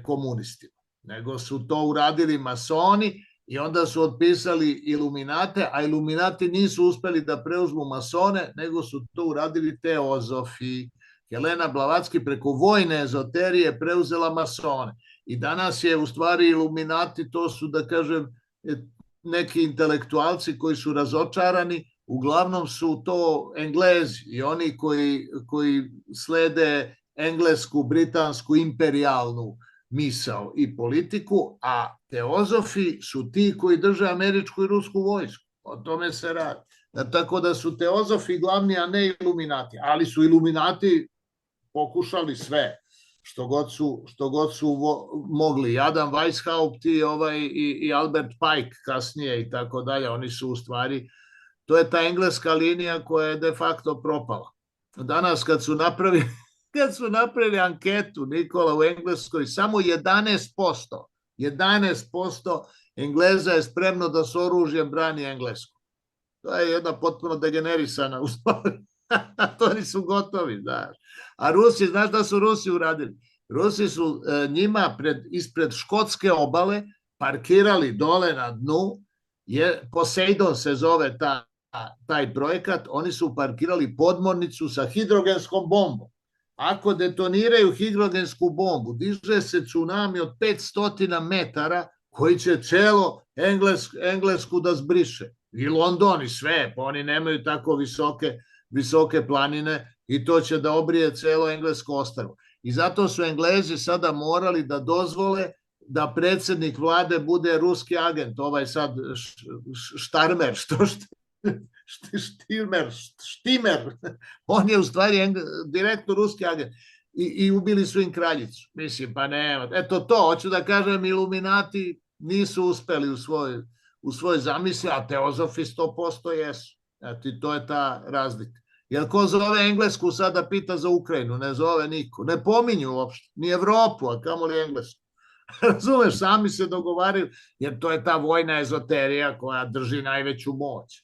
komunistima, nego su to uradili masoni i onda su otpisali Iluminate, a Iluminati nisu uspeli da preuzmu masone, nego su to uradili teozofi. Helena Blavatsky preko vojne ezoterije preuzela masone. I danas je u stvari Iluminati, to su, da kažem, neki intelektualci koji su razočarani, uglavnom su to Englezi i oni koji slede englesku, britansku, imperijalnu misao i politiku, a teozofi su ti koji drže američku i rusku vojsku. O tome se radi. Tako da su teozofi glavni, a ne Iluminati. Ali su Iluminati pokušali sve, što god su mogli. Adam Weishaupt i Albert Pike kasnije i tako dalje. Oni su u stvari, to je ta engleska linija koja je de facto propala. Danas kad su napravili anketu, Nikola, u Engleskoj, samo 11% Engleza je spremno da s oružjem brani Englesku. To je jedna potpuno degenerisana u stvari. To oni su gotovi, znaš. A Rusi, znaš da su Rusi uradili? Rusi su njima ispred škotske obale parkirali dole na dnu, Poseidon se zove taj projekat, oni su parkirali podmornicu sa hidrogenskom bombom. Ako detoniraju hidrogensku bombu, diže se tsunami od 500 metara koji će celo Englesku da zbriše. I London i sve, pa oni nemaju tako visoke planine i to će da obrije celo englesko ostrvo. I zato su Englezi sada morali da dozvole da predsednik vlade bude ruski agent, ovaj sad Štarmer, Štimer, on je u stvari direktno ruski agent i ubili su im kraljicu. Mislim, pa nema. Eto to, hoću da kažem, Iluminati nisu uspeli u svojoj zamisli, a teozofi 100% jesu. Eto, i to je ta razlika. Jer ko zove Englesku sada pita za Ukrajinu? Ne zove niko. Ne pominju uopšte. Ni Evropu, a kamoli Englesku. Razumeš, sami se dogovaraju, jer to je ta vojna ezoterija koja drži najveću moć.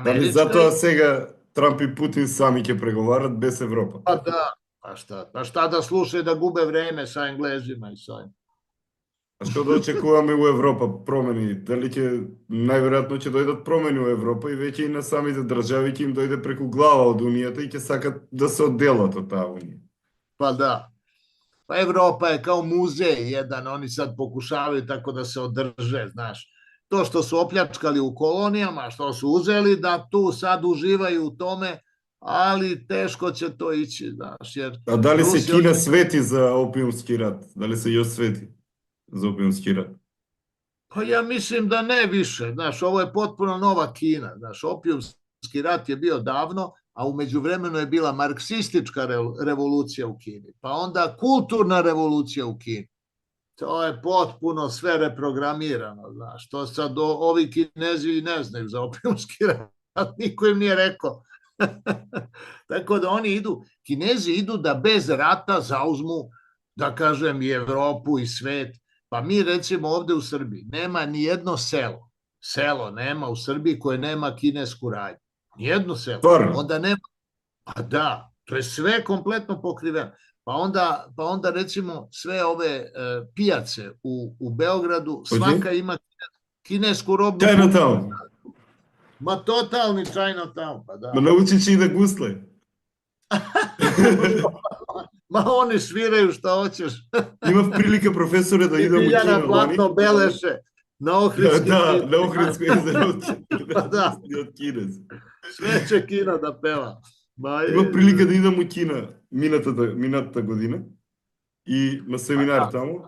Дали затоа сега Трамп и Путин сами ќе преговарат без Европа? Pa da, pa šta da slušaju da gube vreme sa Englezima i sa ovim. А што да очекуваме у Европа промени? Дали најверојатно ќе дојдат промени у Европа и веќе и на самите држави ќе им дојде преку глава од Унијата и ќе сакат да се одделат од таа Унија? Pa da. Pa Evropa je kao muzej jedan, oni sad pokušavaju tako da se održe, znaš. To što su opljačkali u kolonijama, što su uzeli, da tu sad uživaju u tome, ali teško će to ići, znaš. A da li se Kina sveti za opijumski rat? Da li se još sveti za opijumski rat? Pa ja mislim da ne više. Znaš, ovo je potpuno nova Kina. Znaš, opijumski rat je bio davno, a u međuvremenu je bila marksistička revolucija u Kini, pa onda kulturna revolucija u Kini. To je potpuno sve reprogramirano, znaš. To sad ovi Kinezi ne znaju za opijumski rat, niko im nije rekao. Tako da oni idu, Kinezi idu da bez rata zauzmu, da kažem, i Evropu i svet. Pa mi recimo ovde u Srbiji nema ni jedno selo nema u Srbiji koje nema kinesku radnju. Nijedno selo. Onda nema, pa da, to je sve kompletno pokriveno. Pa onda recimo sve ove pijace u Beogradu, svaka ima kinesku robnu. Chinatown. Ma totalni Chinatown, pa da. Ma naučit će i da gusle. Ma oni sviraju šta hoćeš. Ima prilike, profesore, da idem u Kinu. Biljana platno beleše na Ohridski. Da, na Ohridsko jezero. Da. Od Kineza. Sve će Kina da peva. Ima prilike da idem u Kina минатата година и на семинар таму.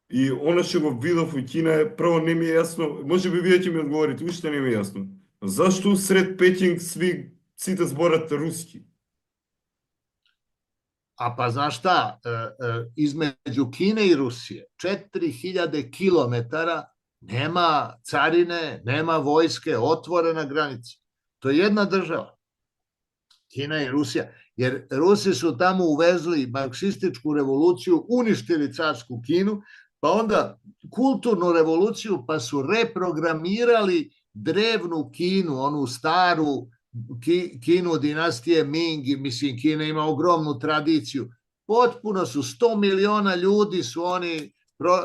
И она што го видов у Кина е, прво не ми е јасно, може би вие ќе ми одговорите, уште не ми е јасно. Зашто сред Пекинг сите зборат руски? A pa znaš šta, između Kine i Rusije 4000 kilometara nema carine, nema vojske, otvorena granica. To je jedna država. Kina i Rusija. Jer Rusi su tamo uvezli marksističku revoluciju, uništili carsku Kinu, pa onda kulturnu revoluciju, pa su reprogramirali drevnu Kinu, onu staru Kinu dinastije Ming, mislim Kina ima ogromnu tradiciju. Potpuno su 100 miliona ljudi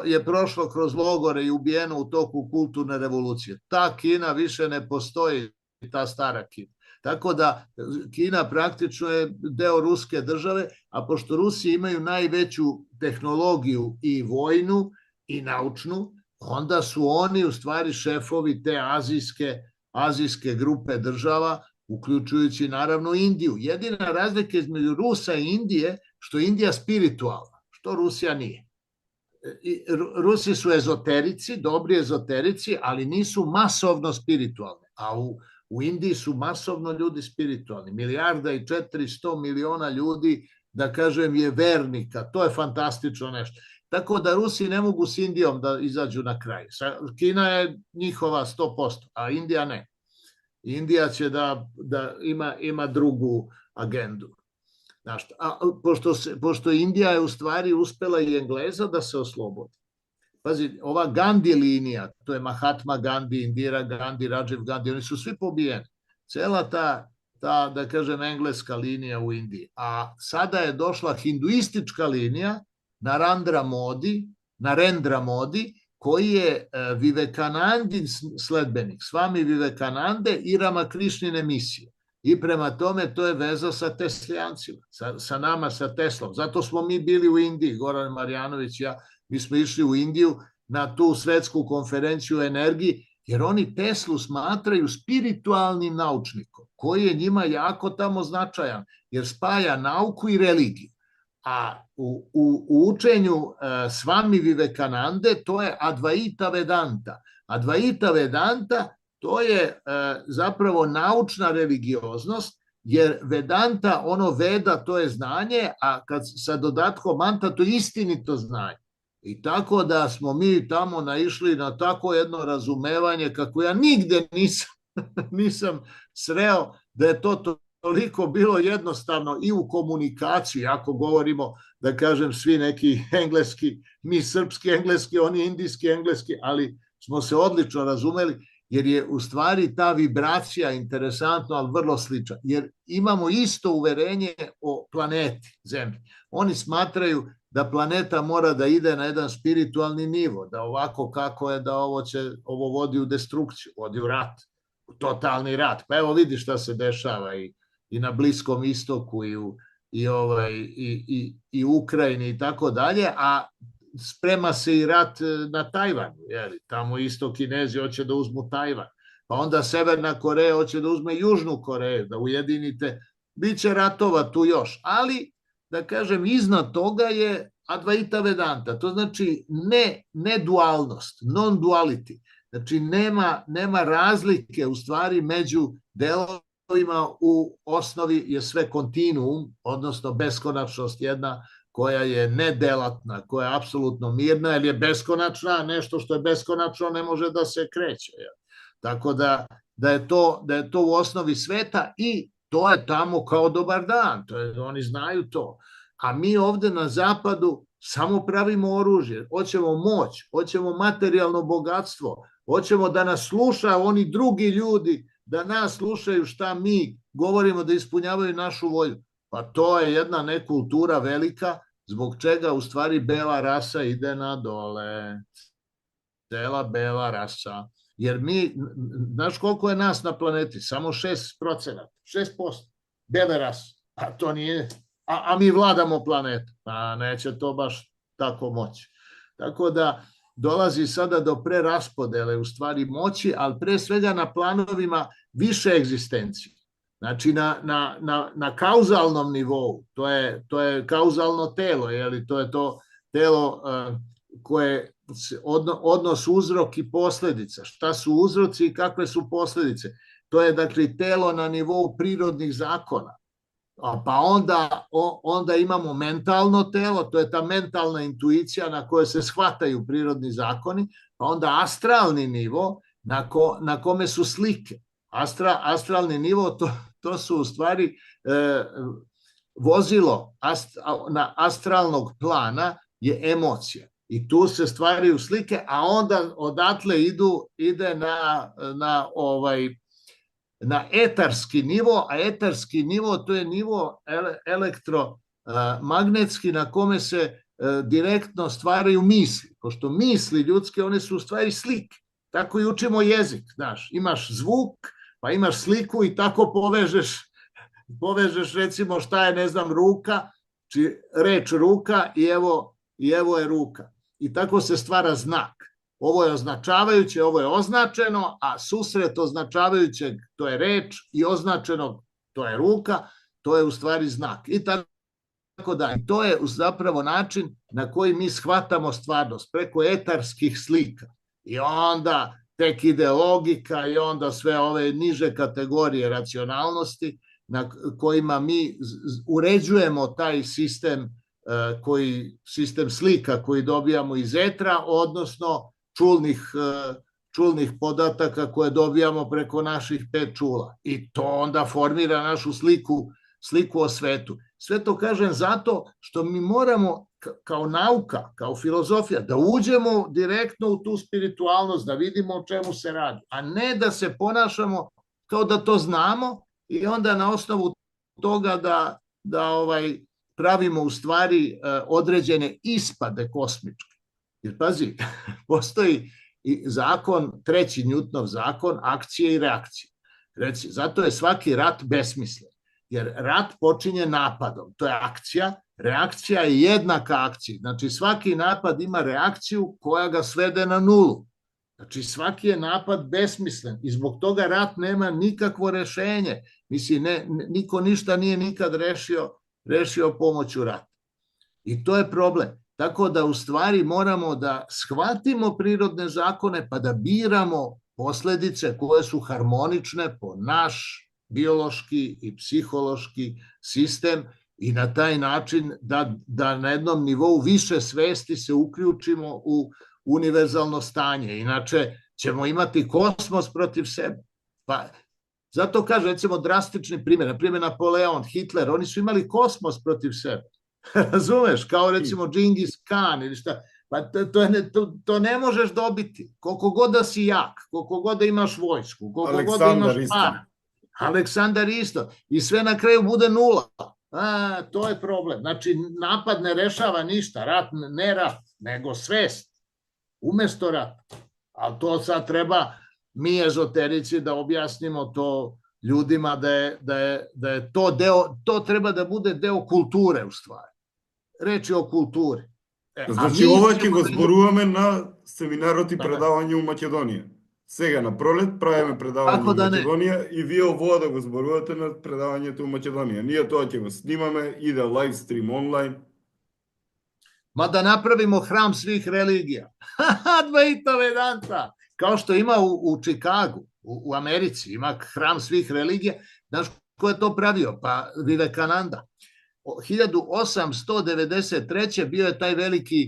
je prošlo kroz logore i ubijeno u toku kulturne revolucije. Ta Kina više ne postoji, ta stara Kina. Tako da Kina praktično je deo ruske države, a pošto Rusi imaju najveću tehnologiju i vojnu i naučnu, onda su oni u stvari šefovi te azijske grupe država, uključujući naravno Indiju. Jedina razlika između Rusa i Indije, što je Indija spiritualna, što Rusija nije. Rusi su ezoterici, dobri ezoterici, ali nisu masovno spiritualni, a u Indiji su masovno ljudi spiritualni. 1,4 milijarda ljudi, da kažem, je vernika. To je fantastično nešto. Tako da Rusi ne mogu s Indijom da izađu na kraj. Kina je njihova 100%, a Indija ne. Indija će da ima drugu agendu. Pošto Indija je u stvari uspela i Engleza da se oslobodi. Pazi, ova Gandhi linija, to je Mahatma Gandhi, Indira Gandhi, Rajiv Gandhi, oni su svi pobijeni. Cela ta, da kažem, engleska linija u Indiji. A sada je došla hinduistička linija Narendra Modi, koji je Vivekanandin sledbenik, Swami Vivekanande i Ramakrišnine misije. I prema tome to je veza sa Teslijancima, sa nama, sa Teslom. Zato smo mi bili u Indiji, Goran Marjanović i ja, mi smo išli u Indiju na tu svetsku konferenciju o energiji, jer oni Teslu smatraju spiritualnim naučnikom, koji je njima jako tamo značajan, jer spaja nauku i religiju. A u učenju Swami Vivekanande to je Advaita Vedanta. Advaita Vedanta to je zapravo naučna religioznost, jer Vedanta, ono Veda, to je znanje, a kad sa dodatkom Manta, to je istinito znanje. I tako da smo mi tamo naišli na tako jedno razumevanje kako ja nigde nisam sreo da je to toliko bilo jednostavno i u komunikaciji, ako govorimo, da kažem, svi neki engleski, mi srpski engleski, oni indijski engleski, ali smo se odlično razumeli, jer je u stvari ta vibracija interesantna, ali vrlo slična, jer imamo isto uverenje o planeti Zemlji. Oni smatraju da planeta mora da ide na jedan spiritualni nivo, da ovako kako je, da ovo vodi u destrukciju, vodi u rat, u totalni rat. Pa evo vidi šta se dešava i na Bliskom istoku i Ukrajini i tako dalje, a sprema se i rat na Tajvanu, tamo isto Kinezi hoće da uzmu Tajvan, pa onda Severna Koreja hoće da uzme Južnu Koreju, da ujedinite, bit će ratova tu još, ali da kažem iznad toga je Advaita Vedanta, to znači ne dualnost, non-duality. Znači nema razlike u stvari među delovima, u osnovi je sve kontinuum, odnosno beskonačnost jedna koja je nedelatna, koja je apsolutno mirna, jer je beskonačna, a nešto što je beskonačno ne može da se kreće. Tako da je to u osnovi sveta i to je tamo kao dobar dan, oni znaju to. A mi ovde na zapadu samo pravimo oružje, hoćemo moć, hoćemo materijalno bogatstvo, hoćemo da nas sluša oni drugi ljudi, da nas slušaju šta mi govorimo, da ispunjavaju našu volju. Pa to je jedna nekultura velika, zbog čega u stvari bela rasa ide na dole. Cela bela rasa. Jer mi, znaš koliko je nas na planeti? Samo 6%. 6% bele rase. A to nije... A mi vladamo planetom. Pa neće to baš tako moći. Tako da dolazi sada do preraspodele u stvari moći, ali pre svega na planovima više egzistencije. Znači na kauzalnom nivou, to je kauzalno telo, to je to telo koje odnos uzrok i posledica. Šta su uzroci i kakve su posledice? To je dakle telo na nivou prirodnih zakona. Pa onda imamo mentalno telo, to je ta mentalna intuicija na kojoj se shvataju prirodni zakoni, pa onda astralni nivo na kome su slike. Astralni nivo, to su u stvari vozilo na astralnog plana je emocija. I tu se stvaraju slike, a onda odatle ide na etarski nivo, a etarski nivo to je nivo elektromagnetski na kome se direktno stvaraju misli. Pošto misli ljudske, one su u stvari slike. Tako i učimo jezik, znaš. Imaš zvuk, pa imaš sliku i tako povežeš recimo šta je, ne znam, ruka, reč ruka i evo je ruka. I tako se stvara znak. Ovo je označavajuće, ovo je označeno, a susret označavajućeg, to je reč, i označenog, to je ruka, to je u stvari znak. I tako da. I to je zapravo način na koji mi shvatamo stvarnost, preko etarskih slika. I onda tek ide logika i onda sve ove niže kategorije racionalnosti na kojima mi uređujemo taj sistem slika koji dobijamo iz etra, odnosno čulnih podataka koje dobijamo preko naših 5 čula. I to onda formira našu sliku o svetu. Sve to kažem zato što mi moramo kao nauka, kao filozofija, da uđemo direktno u tu spiritualnost, da vidimo o čemu se radi, a ne da se ponašamo kao da to znamo i onda na osnovu toga da pravimo u stvari određene ispade kosmičke. Jer pazi, postoji zakon, 3. Newtonov zakon akcije i reakcije. Zato je svaki rat besmislen, jer rat počinje napadom, to je akcija, reakcija je jednaka akciji, znači svaki napad ima reakciju koja ga svede na nulu. Znači svaki je napad besmislen i zbog toga rat nema nikakvo rešenje. Mislim, niko ništa nije nikad rešio pomoću rata. I to je problem. Tako da u stvari moramo da shvatimo prirodne zakone pa da biramo posledice koje su harmonične po naš biološki i psihološki sistem i na taj način da na jednom nivou više svesti se uključimo u univerzalno stanje. Inače ćemo imati kosmos protiv sebe. Pa zato kaže, recimo, drastični primjer, na primjer Napoleon, Hitler, oni su imali kosmos protiv sebe. Razumeš, kao recimo Džingis Khan ili šta, pa to ne možeš dobiti, koliko god da si jak, koliko god da imaš vojsku, koliko god da imaš para. Aleksandar isto, i sve na kraju bude nula. To je problem. Znači, napad ne rešava ništa, ne rat, nego svest, umesto rata. Ali to sad treba mi ezoterici da objasnimo to ljudima da je to treba da bude deo kulture u stvari. Reč je o kulturi. Значи ова ќе го зборуваме на семинарот и предавање у Македонија. Сега на пролет правиме предавање у Македонија и вие ово да го зборувате на предавањето у Македонија. Ние тоа ќе го снимаме, иде лайв стрим онлайн. Ma da napravimo hram svih religija. Advaita Vedanta. Kao što ima u Čikagu, u Americi, ima hram svih religija. Znaš ko je to pravio? Pa Vivekananda. 1893. bio je taj veliki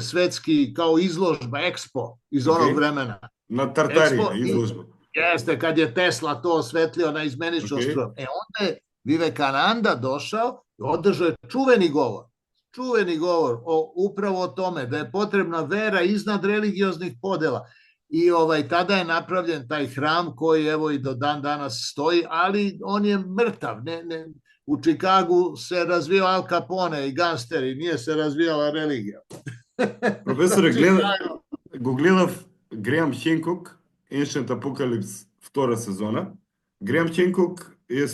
svetski kao izložba, Expo iz onog vremena. Na Tartarija izložba. Jeste, kad je Tesla to osvetlio na izmenično stroj. Onda je Vivekananda došao i održao je čuveni govor upravo o tome da je potrebna vera iznad religioznih podela. I tada je napravljen taj hram koji evo i do dan danas stoji, ali on je mrtav. U Čikagu se razvio Al Capone i gangsteri, nije se razvijala religija. Profesore, го гледав Греъм Хенкок, Ancient Apocalypse, втора сезона. Греъм Хенкок е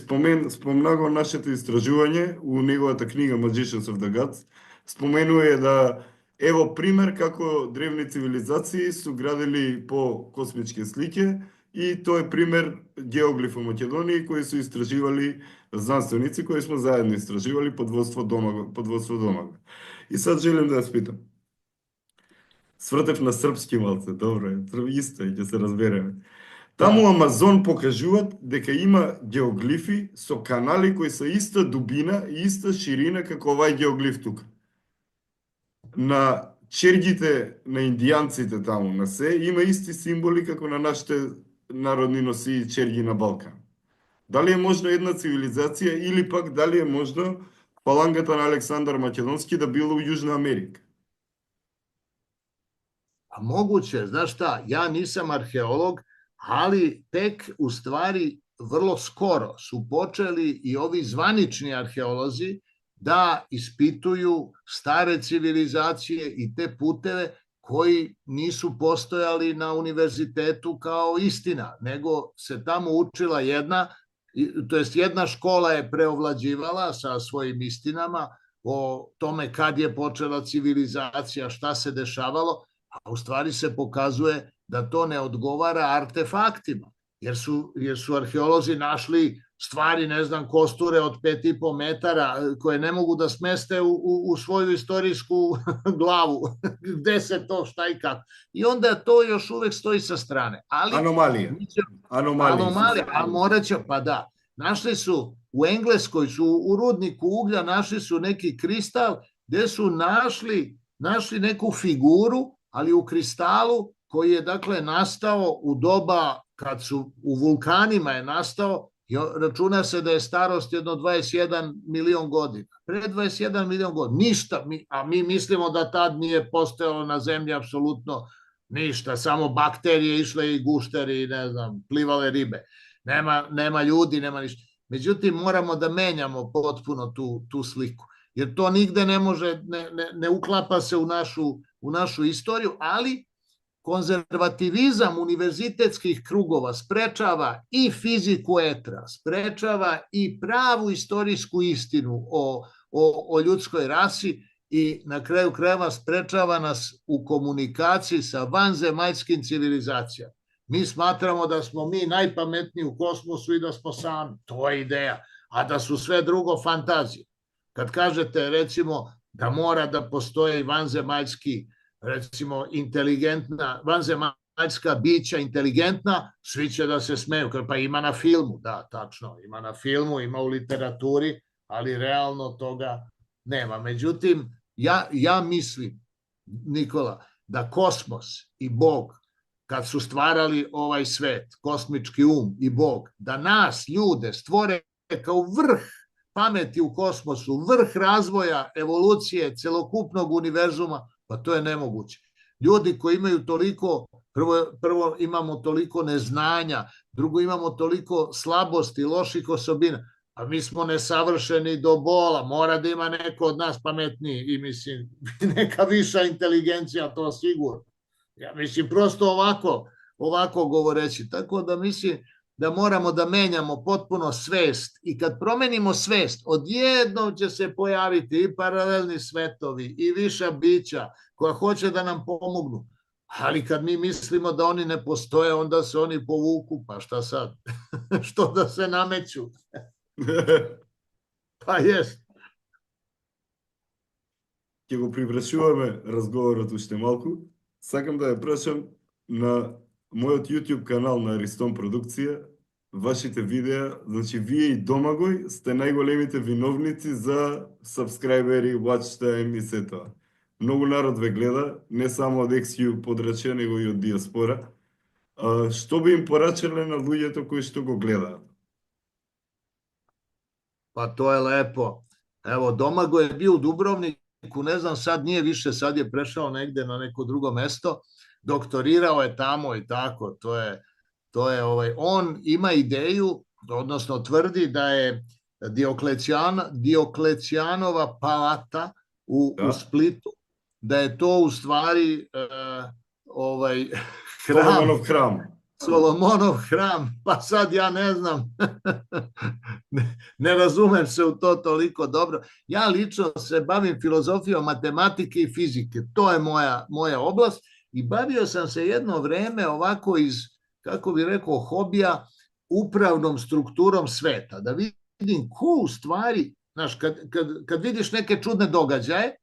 спомнагал нашето истражување у неговата книга Magicians of the Gods. Споменува да ево пример како древни цивилизации су градили по космички слики и тој е пример геоглиф у Македонија кои су истраживали знанственици кои сме заедно истраживали под водство Домага. И сад желим да ја спитам. Свртев на српски малце, добро е, исто и ќе се разбереме. Таму Амазон покажуваат дека има геоглифи со канали кои се иста дубина и иста ширина како овај геоглиф тука. На чергите на индијанците таму на се има исти символи како на нашите народни носи черги на Балкан. Дали е можно една цивилизација или пак дали е можно фалангата на Александар Македонски да била у Јужна Америка? A moguće, znaš šta, ja nisam arheolog, ali tek u stvari vrlo skoro su počeli i ovi zvanični arheolozi da ispituju stare civilizacije i te puteve koji nisu postojali na univerzitetu kao istina, nego se tamo učila to jest jedna škola je preovlađivala sa svojim istinama o tome kad je počela civilizacija, šta se dešavalo, a u stvari se pokazuje da to ne odgovara artefaktima, jer su arheolozi našli stvari, ne znam, kosture od 5,5 metara koje ne mogu da smeste u svoju istorijsku glavu. Gde se to, šta i kako. I onda to još uvek stoji sa strane. Anomalije. Anomalije, a morat će, pa da. Našli su u Engleskoj, u rudniku uglja, našli su neki kristal gde su našli neku figuru, ali u kristalu koji je dakle nastao u doba kad su u vulkanima je nastao, računa se da je starost jedno 21 milion godina. Pre 21 milion godina, ništa, a mi mislimo da tad nije postojalo na zemlji apsolutno ništa, samo bakterije išle i gušteri i ne znam, plivale ribe. Nema ljudi, nema ništa. Međutim, moramo da menjamo potpuno tu sliku, jer to nigde ne može, ne uklapa se u našu istoriju, ali konzervativizam univerzitetskih krugova sprečava i fiziku etra, sprečava i pravu istorijsku istinu o ljudskoj rasi i na kraju krajeva sprečava nas u komunikaciji sa vanzemaljskim civilizacijama. Mi smatramo da smo mi najpametniji u kosmosu i da smo sami. To je ideja, a da su sve drugo fantazije. Kad kažete, recimo, da mora da postoje vanzemaljski, recimo, inteligentna, vanzemaljska bića inteligentna, svi će da se smeju, pa ima na filmu, da, tačno, ima na filmu, ima u literaturi, ali realno toga nema. Međutim, ja mislim, Nikola, da kosmos i Bog, kad su stvarali ovaj svet, kosmički i Bog, da nas, ljude, stvore kao vrh pameti u kosmosu, vrh razvoja, evolucije, celokupnog univerzuma, pa to je nemoguće. Ljudi koji imaju toliko, prvo imamo toliko neznanja, drugo imamo toliko slabosti, loših osobina, a mi smo nesavršeni do bola, mora da ima neko od nas pametniji i mislim, neka viša inteligencija, to sigurno. Ja mislim, prosto ovako govoreći. Tako da mislim da moramo da menjamo potpuno svest i kad promenimo svest, odjednom će se pojaviti i paralelni svetovi i viša bića koja hoće da nam pomognu. Ali kad mi mislimo da oni ne postoje, onda se oni povuku, pa šta sad? Što da se nameću? Pa jest. ќе го привршуваме разговорот уште малку. Сакам да ја прашам на мојот YouTube канал на Аристон Продукција, вашите видеа, значи вие и Домагој сте најголемите виновници за сабскрајбери, watch time и се тоа. Многу народ ве гледа, не само од XU подрачја, него и од диаспора. Што би им порачале на луѓето кои што го гледаат? Pa to je lepo. Evo, Domagoj je bio u Dubrovniku, ne znam, sad nije više, sad je prešao negde na neko drugo mesto, doktorirao je tamo i tako, on ima ideju, odnosno tvrdi da je Dioklecijanova palata u Splitu, da je to u stvari Solomonov hram. Solomonov hram, pa sad ja ne znam, ne razumem se u to toliko dobro. Ja lično se bavim filozofijom matematike i fizike, to je moja oblast i bavio sam se jedno vreme ovako iz, kako bih rekao, hobija upravnom strukturom sveta, da vidim ko u stvari, znaš, kad vidiš neke čudne događaje,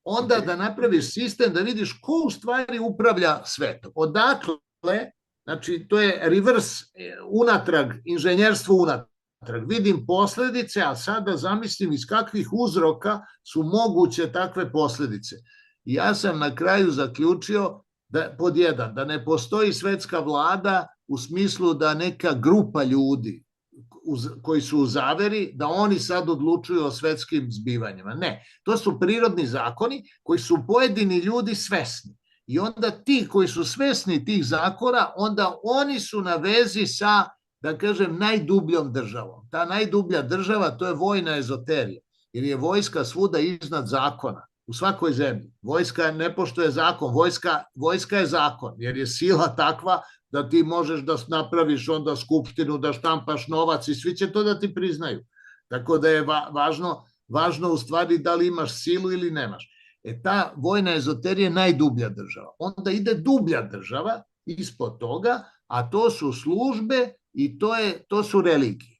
onda da napraviš sistem da vidiš ko u stvari upravlja svetom. Odakle, znači to je reverse, unatrag, inženjerstvo unatrag. Vidim posledice, a sada zamislim iz kakvih uzroka su moguće takve posledice. I ja sam na kraju zaključio da, pod jedan, da ne postoji svetska vlada u smislu da neka grupa ljudi koji su u zaveri, da oni sad odlučuju o svetskim zbivanjima. Ne, to su prirodni zakoni koji su pojedini ljudi svesni. I onda ti koji su svesni tih zakona, onda oni su na vezi sa, da kažem, najdubljom državom. Ta najdublja država, to je vojna ezoterija, jer je vojska svuda iznad zakona, u svakoj zemlji. Vojska ne poštuje zakon, vojska je zakon, jer je sila takva da ti možeš da napraviš onda skupštinu, da štampaš novac i svi će to da ti priznaju. Tako da je važno u stvari da li imaš silu ili nemaš. Ta vojna ezoterija je najdublja država. Onda ide dublja država ispod toga, a to su službe i to su religije.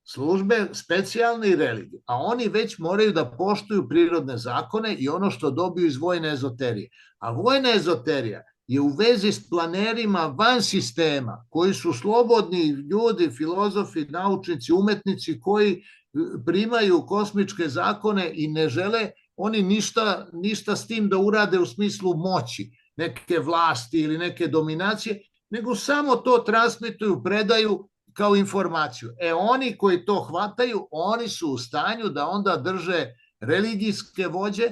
Službe specijalne i religije. A oni već moraju da poštuju prirodne zakone i ono što dobiju iz vojne ezoterije. A vojna ezoterija je u vezi s planerima van sistema, koji su slobodni ljudi, filozofi, naučnici, umetnici, koji primaju kosmičke zakone i ne žele oni ništa s tim da urade u smislu moći, neke vlasti ili neke dominacije, nego samo to transmituju, predaju kao informaciju. Oni koji to hvataju, oni su u stanju da onda drže religijske vođe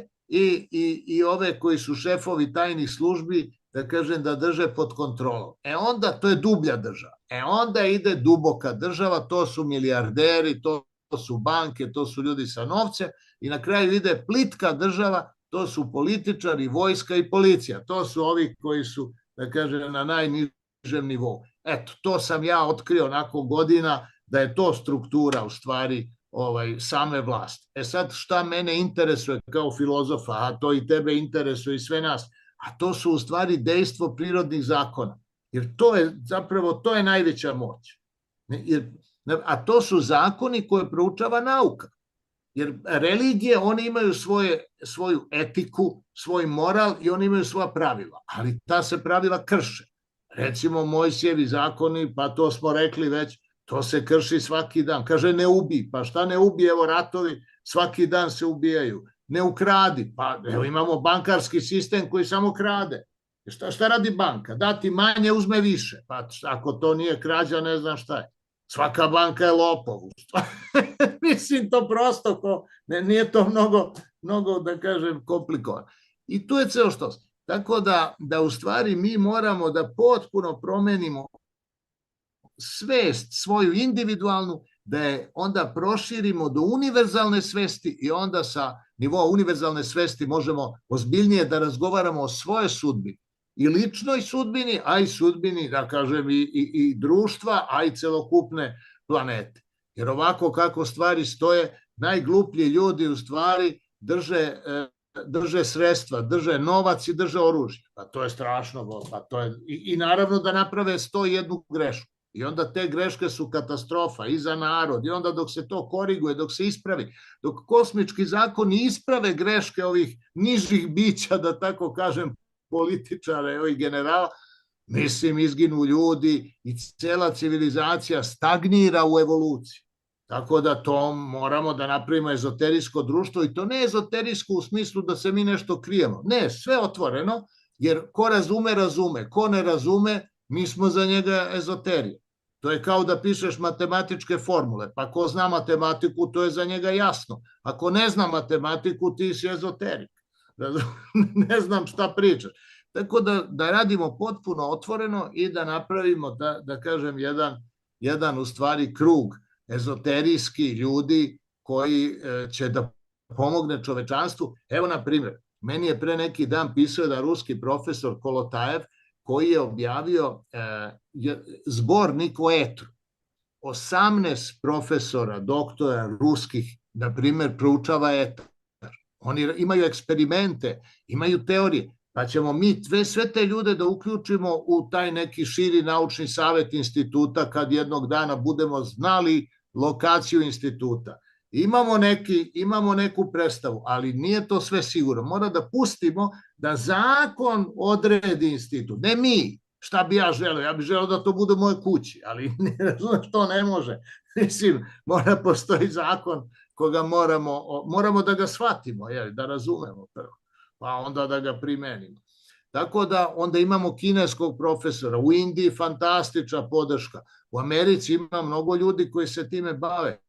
i ove koji su šefovi tajnih službi, da kažem, da drže pod kontrolom. Onda to je dublja država. Onda ide duboka država, to su milijarderi, to su banke, to su ljudi sa novcem i na kraju ide plitka država, to su političari, vojska i policija. To su ovi koji su, da kažem, na najnižem nivou. Eto, to sam ja otkrio nakon godina da je to struktura u stvari same vlasti. Sad šta mene interesuje kao filozofa, a to i tebe interesuje i sve nas, a to su u stvari dejstvo prirodnih zakona. Jer to je zapravo, to je najveća moć. A to su zakoni koje proučava nauka. Jer religije, one imaju svoju etiku, svoj moral i oni imaju svoja pravila. Ali ta se pravila krše. Recimo Mojsijevi zakoni, pa to smo rekli već, to se krši svaki dan. Kaže ne ubi, pa šta ne ubi, evo ratovi, svaki dan se ubijaju. Ne ukradi, pa evo imamo bankarski sistem koji samo krade. Šta radi banka? Dati manje, uzme više. Pa ako to nije krađa, ne znam šta je. Svaka banka je lopov. Mislim, to prosto, nije to mnogo, da kažem, komplikovano. I tu je ceo što. Tako da u stvari mi moramo da potpuno promenimo svest svoju individualnu, da je onda proširimo do univerzalne svesti i onda sa nivoa univerzalne svesti možemo ozbiljnije da razgovaramo o svojoj sudbini. I ličnoj sudbini, a i sudbini, da kažem, i društva, a i celokupne planete. Jer ovako kako stvari stoje, najgluplji ljudi u stvari drže sredstva, drže novac i drže oružje. Pa to je strašno. Pa to je, i naravno da naprave 101 grešku. I onda te greške su katastrofa i za narod. I onda dok se to koriguje, dok se ispravi, dok kosmički zakoni isprave greške ovih nižih bića, da tako kažem, političara i ovih generala, mislim, izginu ljudi i cela civilizacija stagnira u evoluciji. Tako da to moramo da napravimo ezoterijsko društvo i to ne ezoterijsko u smislu da se mi nešto krijemo. Ne, sve otvoreno, jer ko razume, razume. Ko ne razume, mi smo za njega ezoterije. To je kao da pišeš matematičke formule, pa ko zna matematiku, to je za njega jasno. Ako ne zna matematiku, ti si ezoterik. Ne znam šta pričaš. Tako da radimo potpuno otvoreno i da napravimo, da kažem, jedan u stvari krug ezoterijski ljudi koji će da pomogne čovečanstvu. Evo, na primjer, meni je pre neki dan pisao jedan ruski profesor Kolotajev, koji je objavio zbornik o etru. 18 profesora, doktora ruskih, na primjer, proučava etar. Oni imaju eksperimente, imaju teorije, pa ćemo mi sve te ljude da uključimo u taj neki širi naučni savet instituta kad jednog dana budemo znali lokaciju instituta. Imamo neku predstavu, ali nije to sve sigurno. Mora da pustimo da zakon odredi institut. Ne mi, šta bi ja želeo? Ja bih želeo da to bude u mojoj kući, ali ne razumeš, to ne može. Mislim, mora postoji zakon koga moramo da ga shvatimo, da razumemo prvo, pa onda da ga primenimo. Tako da onda imamo kineskog profesora, u Indiji fantastična podrška, u Americi ima mnogo ljudi koji se time bave.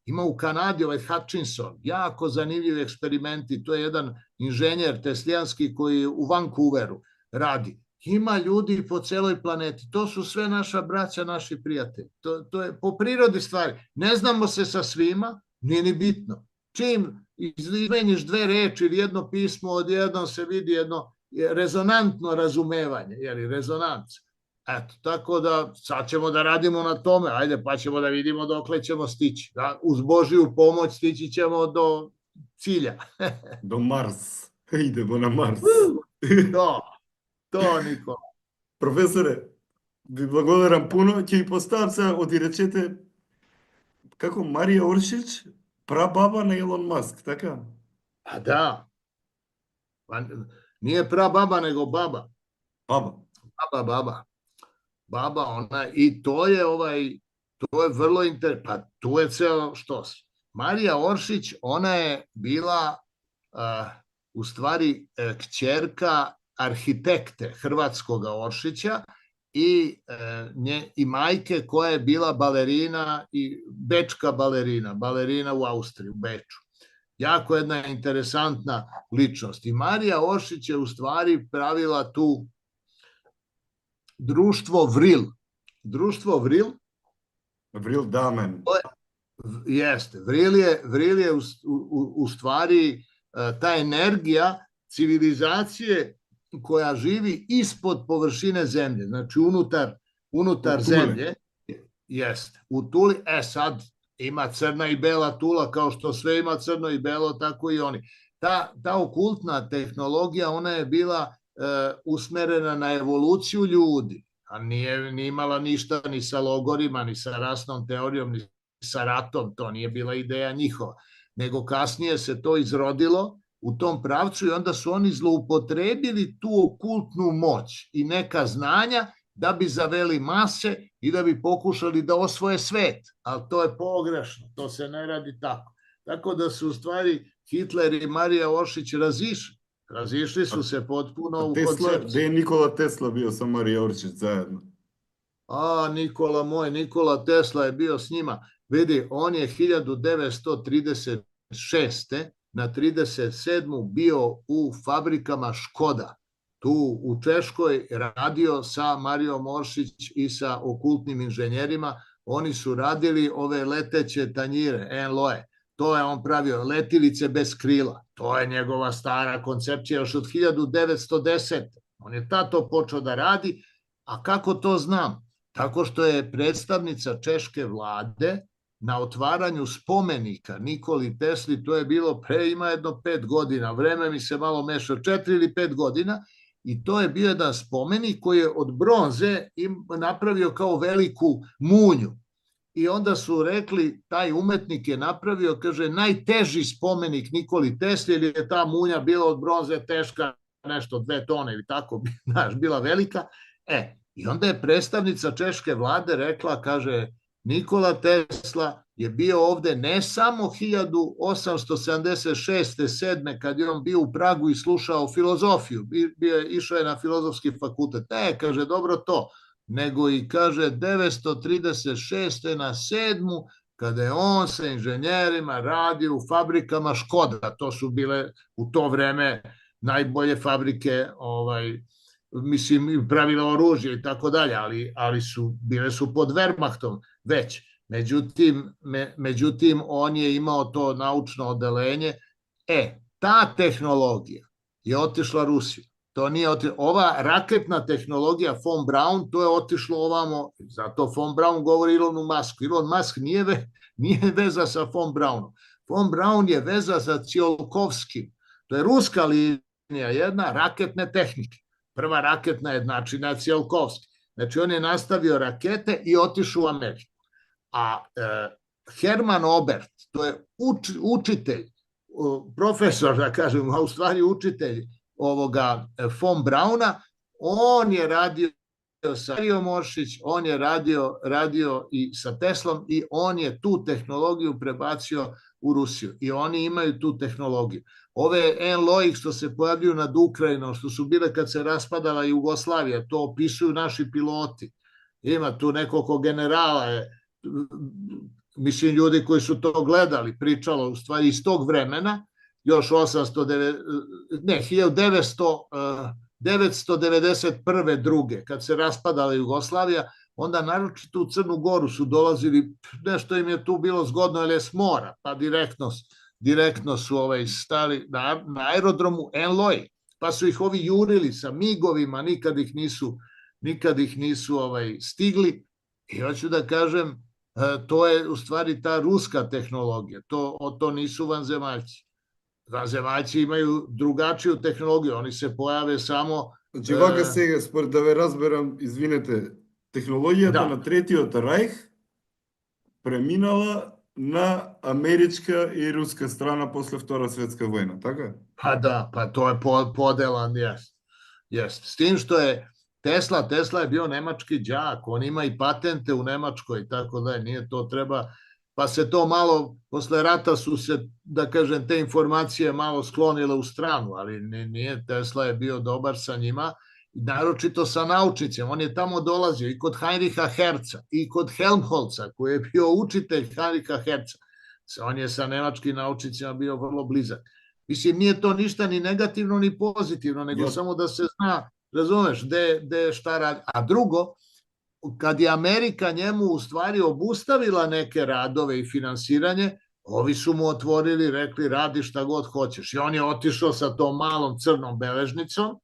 Ima u Kanadi ovaj Hutchinson, jako zanimljivi eksperimenti, to je jedan inženjer teslijanski koji u Vancouveru radi. Ima ljudi po celoj planeti, to su sve naša braća, naši prijatelji. To je po prirodi stvari. Ne znamo se sa svima, nije ni bitno. Čim izmeniš dve reči ili jedno pismo, odjednom se vidi jedno rezonantno razumevanje, rezonanca. Eto, tako da sad ćemo da radimo na tome, ajde pa ćemo da vidimo dokle ćemo stići. Uz Božiju pomoć stići ćemo do cilja. Do Mars. Idemo na Mars. To, Nikola. Profesore, vi благодарам puno. Ќе ви поставам сега, оди речете, како Марија Оршиć, прабаба на Илон Маск, така? A da. Nije prababa, nego baba. Baba. Baba, ona, i to je vrlo interesantno, pa tu je ceo štos. Marija Oršić, ona je bila u stvari kćerka arhitekte hrvatskoga Oršića i majke koja je bila balerina i bečka balerina u Austriji, u Beču. Jako jedna interesantna ličnost. I Marija Oršić je u stvari pravila tu društvo Vril. Društvo Vril. Vril Damen. Jeste. Vril je u stvari ta energija civilizacije koja živi ispod površine zemlje, znači unutar zemlje. Jeste. U Tuli, sad ima crna i bela Tula, kao što sve ima crno i belo, tako i oni. Ta okultna tehnologija, ona je bila usmerena na evoluciju ljudi, a nije imala ništa ni sa logorima, ni sa rasnom teorijom, ni sa ratom, to nije bila ideja njihova, nego kasnije se to izrodilo u tom pravcu i onda su oni zloupotrebili tu okultnu moć i neka znanja da bi zaveli mase i da bi pokušali da osvoje svet, ali to je pogrešno, to se ne radi tako. Tako da su u stvari Hitler i Marija Oršić razišli su se potpuno u koncepciju. Gde je Nikola Tesla bio sa Marija Oršić zajedno? Nikola Tesla je bio s njima. Vidi, on je 1936. na 37. bio u fabrikama Škoda. Tu u Češkoj radio sa Marijom Oršić i sa okultnim inženjerima. Oni su radili ove leteće tanjire, enloe. To je on pravio, letilice bez krila. To je njegova stara koncepcija još od 1910. On je tato počeo da radi, a kako to znam? Tako što je predstavnica češke vlade na otvaranju spomenika Nikoli Tesli, to je bilo ima jedno 5 godina, vreme mi se malo meša, 4 ili 5 godina, i to je bio jedan spomenik koji je od bronze napravio kao veliku munju. I onda su rekli, taj umetnik je napravio, kaže, najteži spomenik Nikoli Tesli, jer je ta munja bila od bronze teška nešto 2 tone ili tako, znaš, bila velika. I onda je predstavnica češke vlade rekla, kaže, Nikola Tesla je bio ovde ne samo 1876. 7. kad je on bio u Pragu i slušao filozofiju, išao je na filozofski fakultet, kaže, dobro to, nego i, kaže, 936. na 7. kada je on sa inženjerima radio u fabrikama Škoda, to su bile u to vreme najbolje fabrike, mislim, pravila oružje i tako dalje, ali bile su pod Wehrmachtom već. Međutim, on je imao to naučno odeljenje. Ta tehnologija je otišla Rusiju. To nije ova raketna tehnologija von Braun, to je otišlo ovamo, zato von Braun govori Elonu Musku. Elon Musk nije veza sa von Braunom. Von Braun je veza sa Tsiolkovskim. To je ruska linija jedna raketne tehnike. Prva raketna je na Tsiolkovski. Znači, on je nastavio rakete i otišao u Ameriku. A Herman Obert, to je učitelj, profesor, da kažem, a u stvari učitelj ovoga von Brauna, on je radio sa Marijom Oršić, on je radio i sa Teslom i on je tu tehnologiju prebacio u Rusiju i oni imaju tu tehnologiju. Ove NLOI što se pojavljuju nad Ukrajinom, što su bile kad se raspadala Jugoslavija, to opisuju naši piloti. Ima tu nekoliko generala, mislim ljudi koji su to gledali, pričalo u stvari iz tog vremena, još 1991. druge, kad se raspadala Jugoslavija, onda naročito u Crnu Goru su dolazili, nešto im je tu bilo zgodno, ali je s mora, pa direktno su stali na aerodromu NLOI, pa su ih ovi jurili sa migovima, nikad ih nisu stigli. I hoću da kažem, to je u stvari ta ruska tehnologija, to nisu vanzemaljci. Vanzemaljci imaju drugačiju tehnologiju, oni se pojave samo... Значи, вака сега, според да ве разберам, извинете, технологијата на Третиот рајх преминала на америчка и руска страна после Втора светска војна, така? Pa da, pa to je podelan, jest. S tim što je Tesla je bio nemački đak, on ima i patente u Nemačkoj, tako da nije to treba, pa se to malo, posle rata su se, da kažem, te informacije malo sklonile u stranu, ali nije, Tesla je bio dobar sa njima, naročito sa naučnicima, on je tamo dolazio i kod Heinricha Herca i kod Helmholtza, koji je bio učitelj Heinricha Herca, on je sa nemačkim naučnicima bio vrlo blizak. Mislim, nije to ništa ni negativno ni pozitivno, nego samo da se zna, razumeš, gde šta radi. A drugo, kad je Amerika njemu u stvari obustavila neke radove i finansiranje, ovi su mu otvorili, rekli radi šta god hoćeš. I on je otišao sa tom malom crnom beležnicom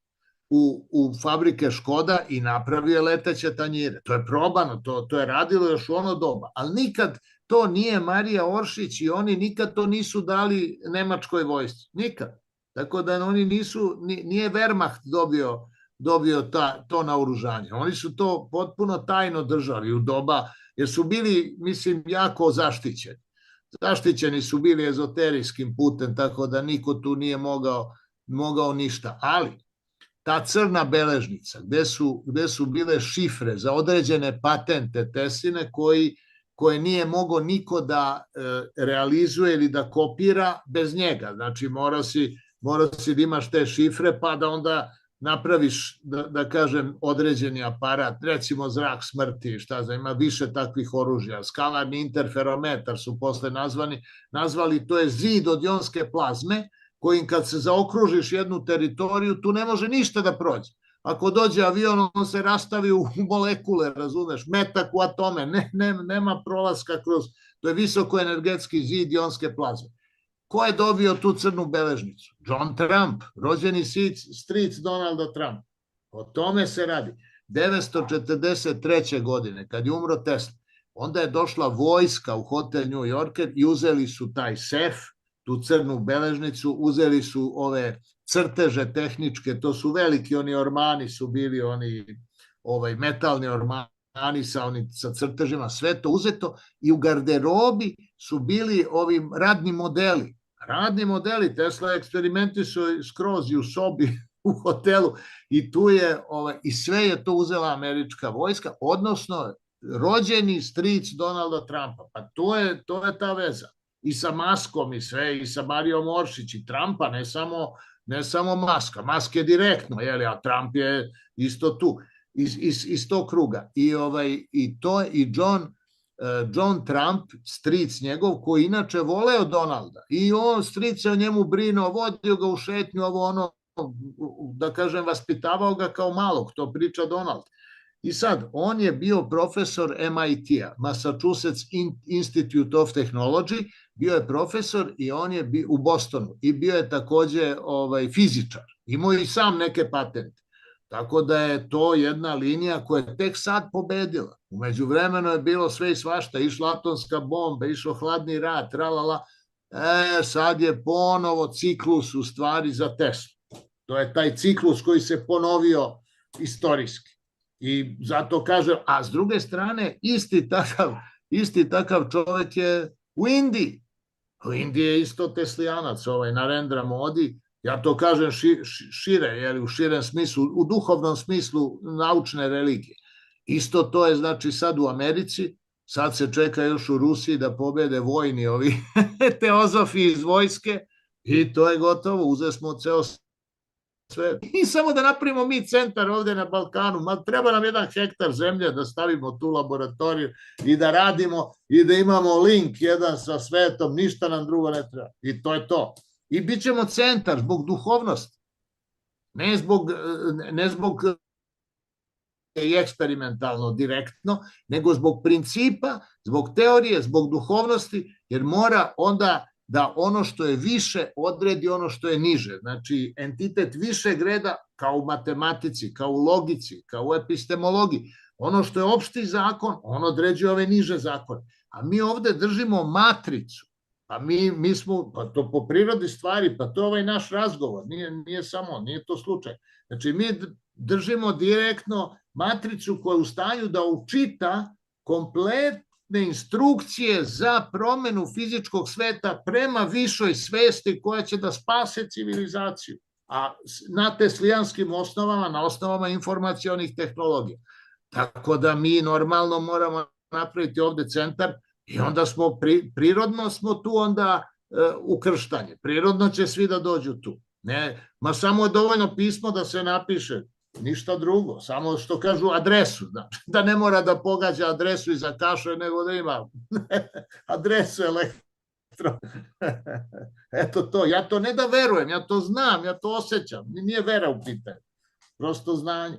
u fabrike Škoda i napravio leteće tanjire. To je probano, to je radilo još u ono doba, ali nikad to nije Marija Oršić i oni nikad to nisu dali nemačkoj vojsci. Nikad. Tako da oni nije Wehrmacht dobio to naoružanje. Oni su to potpuno tajno držali u doba, jer su bili, mislim, jako zaštićeni. Zaštićeni su bili ezoterijskim putem, tako da niko tu nije mogao ništa. Ali ta crna beležnica, gde su bile šifre za određene patente Tesline koje nije mogao niko da realizuje ili da kopira bez njega. Znači, mora si da imaš te šifre, pa da onda napraviš, da kažem, određeni aparat, recimo zrak smrti, šta znam, ima više takvih oružja. Skalarni interferometar su posle nazvali, to je zid od jonske plazme, kojim kad se zaokružiš jednu teritoriju, tu ne može ništa da prođe. Ako dođe avion, on se rastavi u molekule, razumeš, metak u atome, nema prolaska kroz, to je visokoenergetski zid jonske plazme. Ko je dobio tu crnu beležnicu? John Trump, rođeni stric Donalda Trumpa. O tome se radi. 1943. godine, kad je umro Tesla, onda je došla vojska u hotel New Yorker i uzeli su taj sef, tu crnu beležnicu, uzeli su ove crteže tehničke, to su veliki, oni ormani su bili, oni metalni ormani sa crtežima, sve to uzeto i u garderobi su bili ovi radni modeli. Radni modeli, Tesla eksperimenti su skroz i u sobi, u hotelu i tu je, i sve je to uzela američka vojska, odnosno rođeni stric Donalda Trumpa. Pa to je ta veza. I sa Maskom i sve, i sa Marijom Oršić i Trumpa, ne samo Maska. Mask je direktno, a Trump je isto tu, iz tog kruga. I John Trump, stric njegov, koji inače voleo Donalda. I on, stric se o njemu brinuo, vodio ga u šetnju, da kažem, vaspitavao ga kao malog, to priča Donald. I sad, on je bio profesor MIT-a, Massachusetts Institute of Technology, bio je profesor i on je bio u Bostonu i bio je takođe fizičar. Imao i sam neke patente. Tako da je to jedna linija koja je tek sad pobedila. Umeđu vremenu je bilo sve i svašta, išla atomska bomba, išao hladni rat, tralala. Sad je ponovo ciklus u stvari za Teslu. To je taj ciklus koji se ponovio istorijski. I zato kažem, a s druge strane, isti takav čovek je u Indiji. U Indiji je isto teslijanac, Narendra Modi. Ja to kažem šire, u širem smislu, u duhovnom smislu naučne religije. Isto to je, znači, sad u Americi, sad se čeka još u Rusiji da pobede vojni ovi teozofi iz vojske i to je gotovo, uzesmo ceo sve. I samo da napravimo mi centar ovde na Balkanu, treba nam 1 hektar zemlje da stavimo tu laboratoriju i da radimo i da imamo link jedan sa svetom, ništa nam drugo ne treba. I to je to. I bit ćemo centar zbog duhovnosti, ne zbog eksperimentalno, direktno, nego zbog principa, zbog teorije, zbog duhovnosti, jer mora onda da ono što je više odredi ono što je niže. Znači, entitet višeg reda, kao u matematici, kao u logici, kao u epistemologiji, ono što je opšti zakon, on određuje ove niže zakone. A mi ovde držimo matricu. Pa mi smo, pa to po prirodi stvari, pa to je naš razgovor, nije to slučaj. Znači, mi držimo direktno matricu koja je u stanju da učita kompletne instrukcije za promenu fizičkog sveta prema višoj svesti koja će da spase civilizaciju. A na teslijanskim osnovama, na osnovama informacionih tehnologija. Tako da mi normalno moramo napraviti ovde centar. I onda prirodno smo tu onda ukrštanje. Prirodno će svi da dođu tu. Ma samo je dovoljno pismo da se napiše, ništa drugo. Samo što kažu adresu, da ne mora da pogađa adresu iza kaše, nego da ima adresu elektro. Eto to, ja to ne da verujem, ja to znam, ja to osjećam. Nije vera u pitanju, prosto znanje.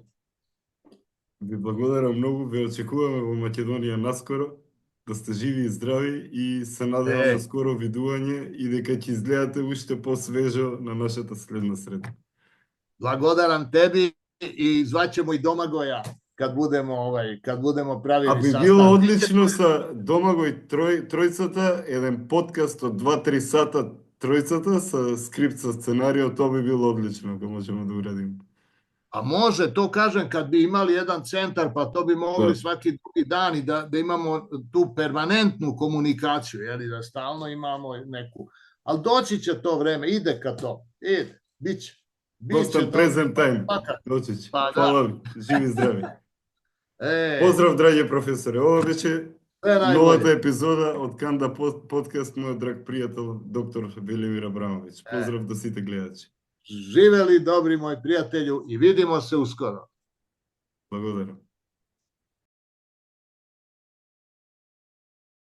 Ви благодарам многу, ве очекуваме во Македонија наскоро, да сте живи и здрави и се надевам на скоро видување и дека ќе изгледате уште посвежо на нашата следна среда. Благодарам теби и зваќемо и Домагоја kad budemo pravili sastav. A bi bilo odlično sa Domagoj Тројцата, еден подкаст од 2-3 сата Тројцата sa скрипт, sa scenario, to bi bilo odlično ako možemo da uradimo. A može, to kažem, kad bi imali jedan centar, pa to bi mogli svaki drugi dan i da imamo tu permanentnu komunikaciju, da stalno imamo neku. Ali doći će to vreme, ide ka to, ide, bit će. Dosta present time, doći će. Hvala vi, živi zdravi. Pozdrav, dragi profesore, ovo biće новата епизода од Канда подкаст, мојот драг пријател, доктор Велимир Абрамовиć. Поздрав до сите гледачи. Živeli, dobri moj prijatelju, i vidimo se uskoro. Благодарам.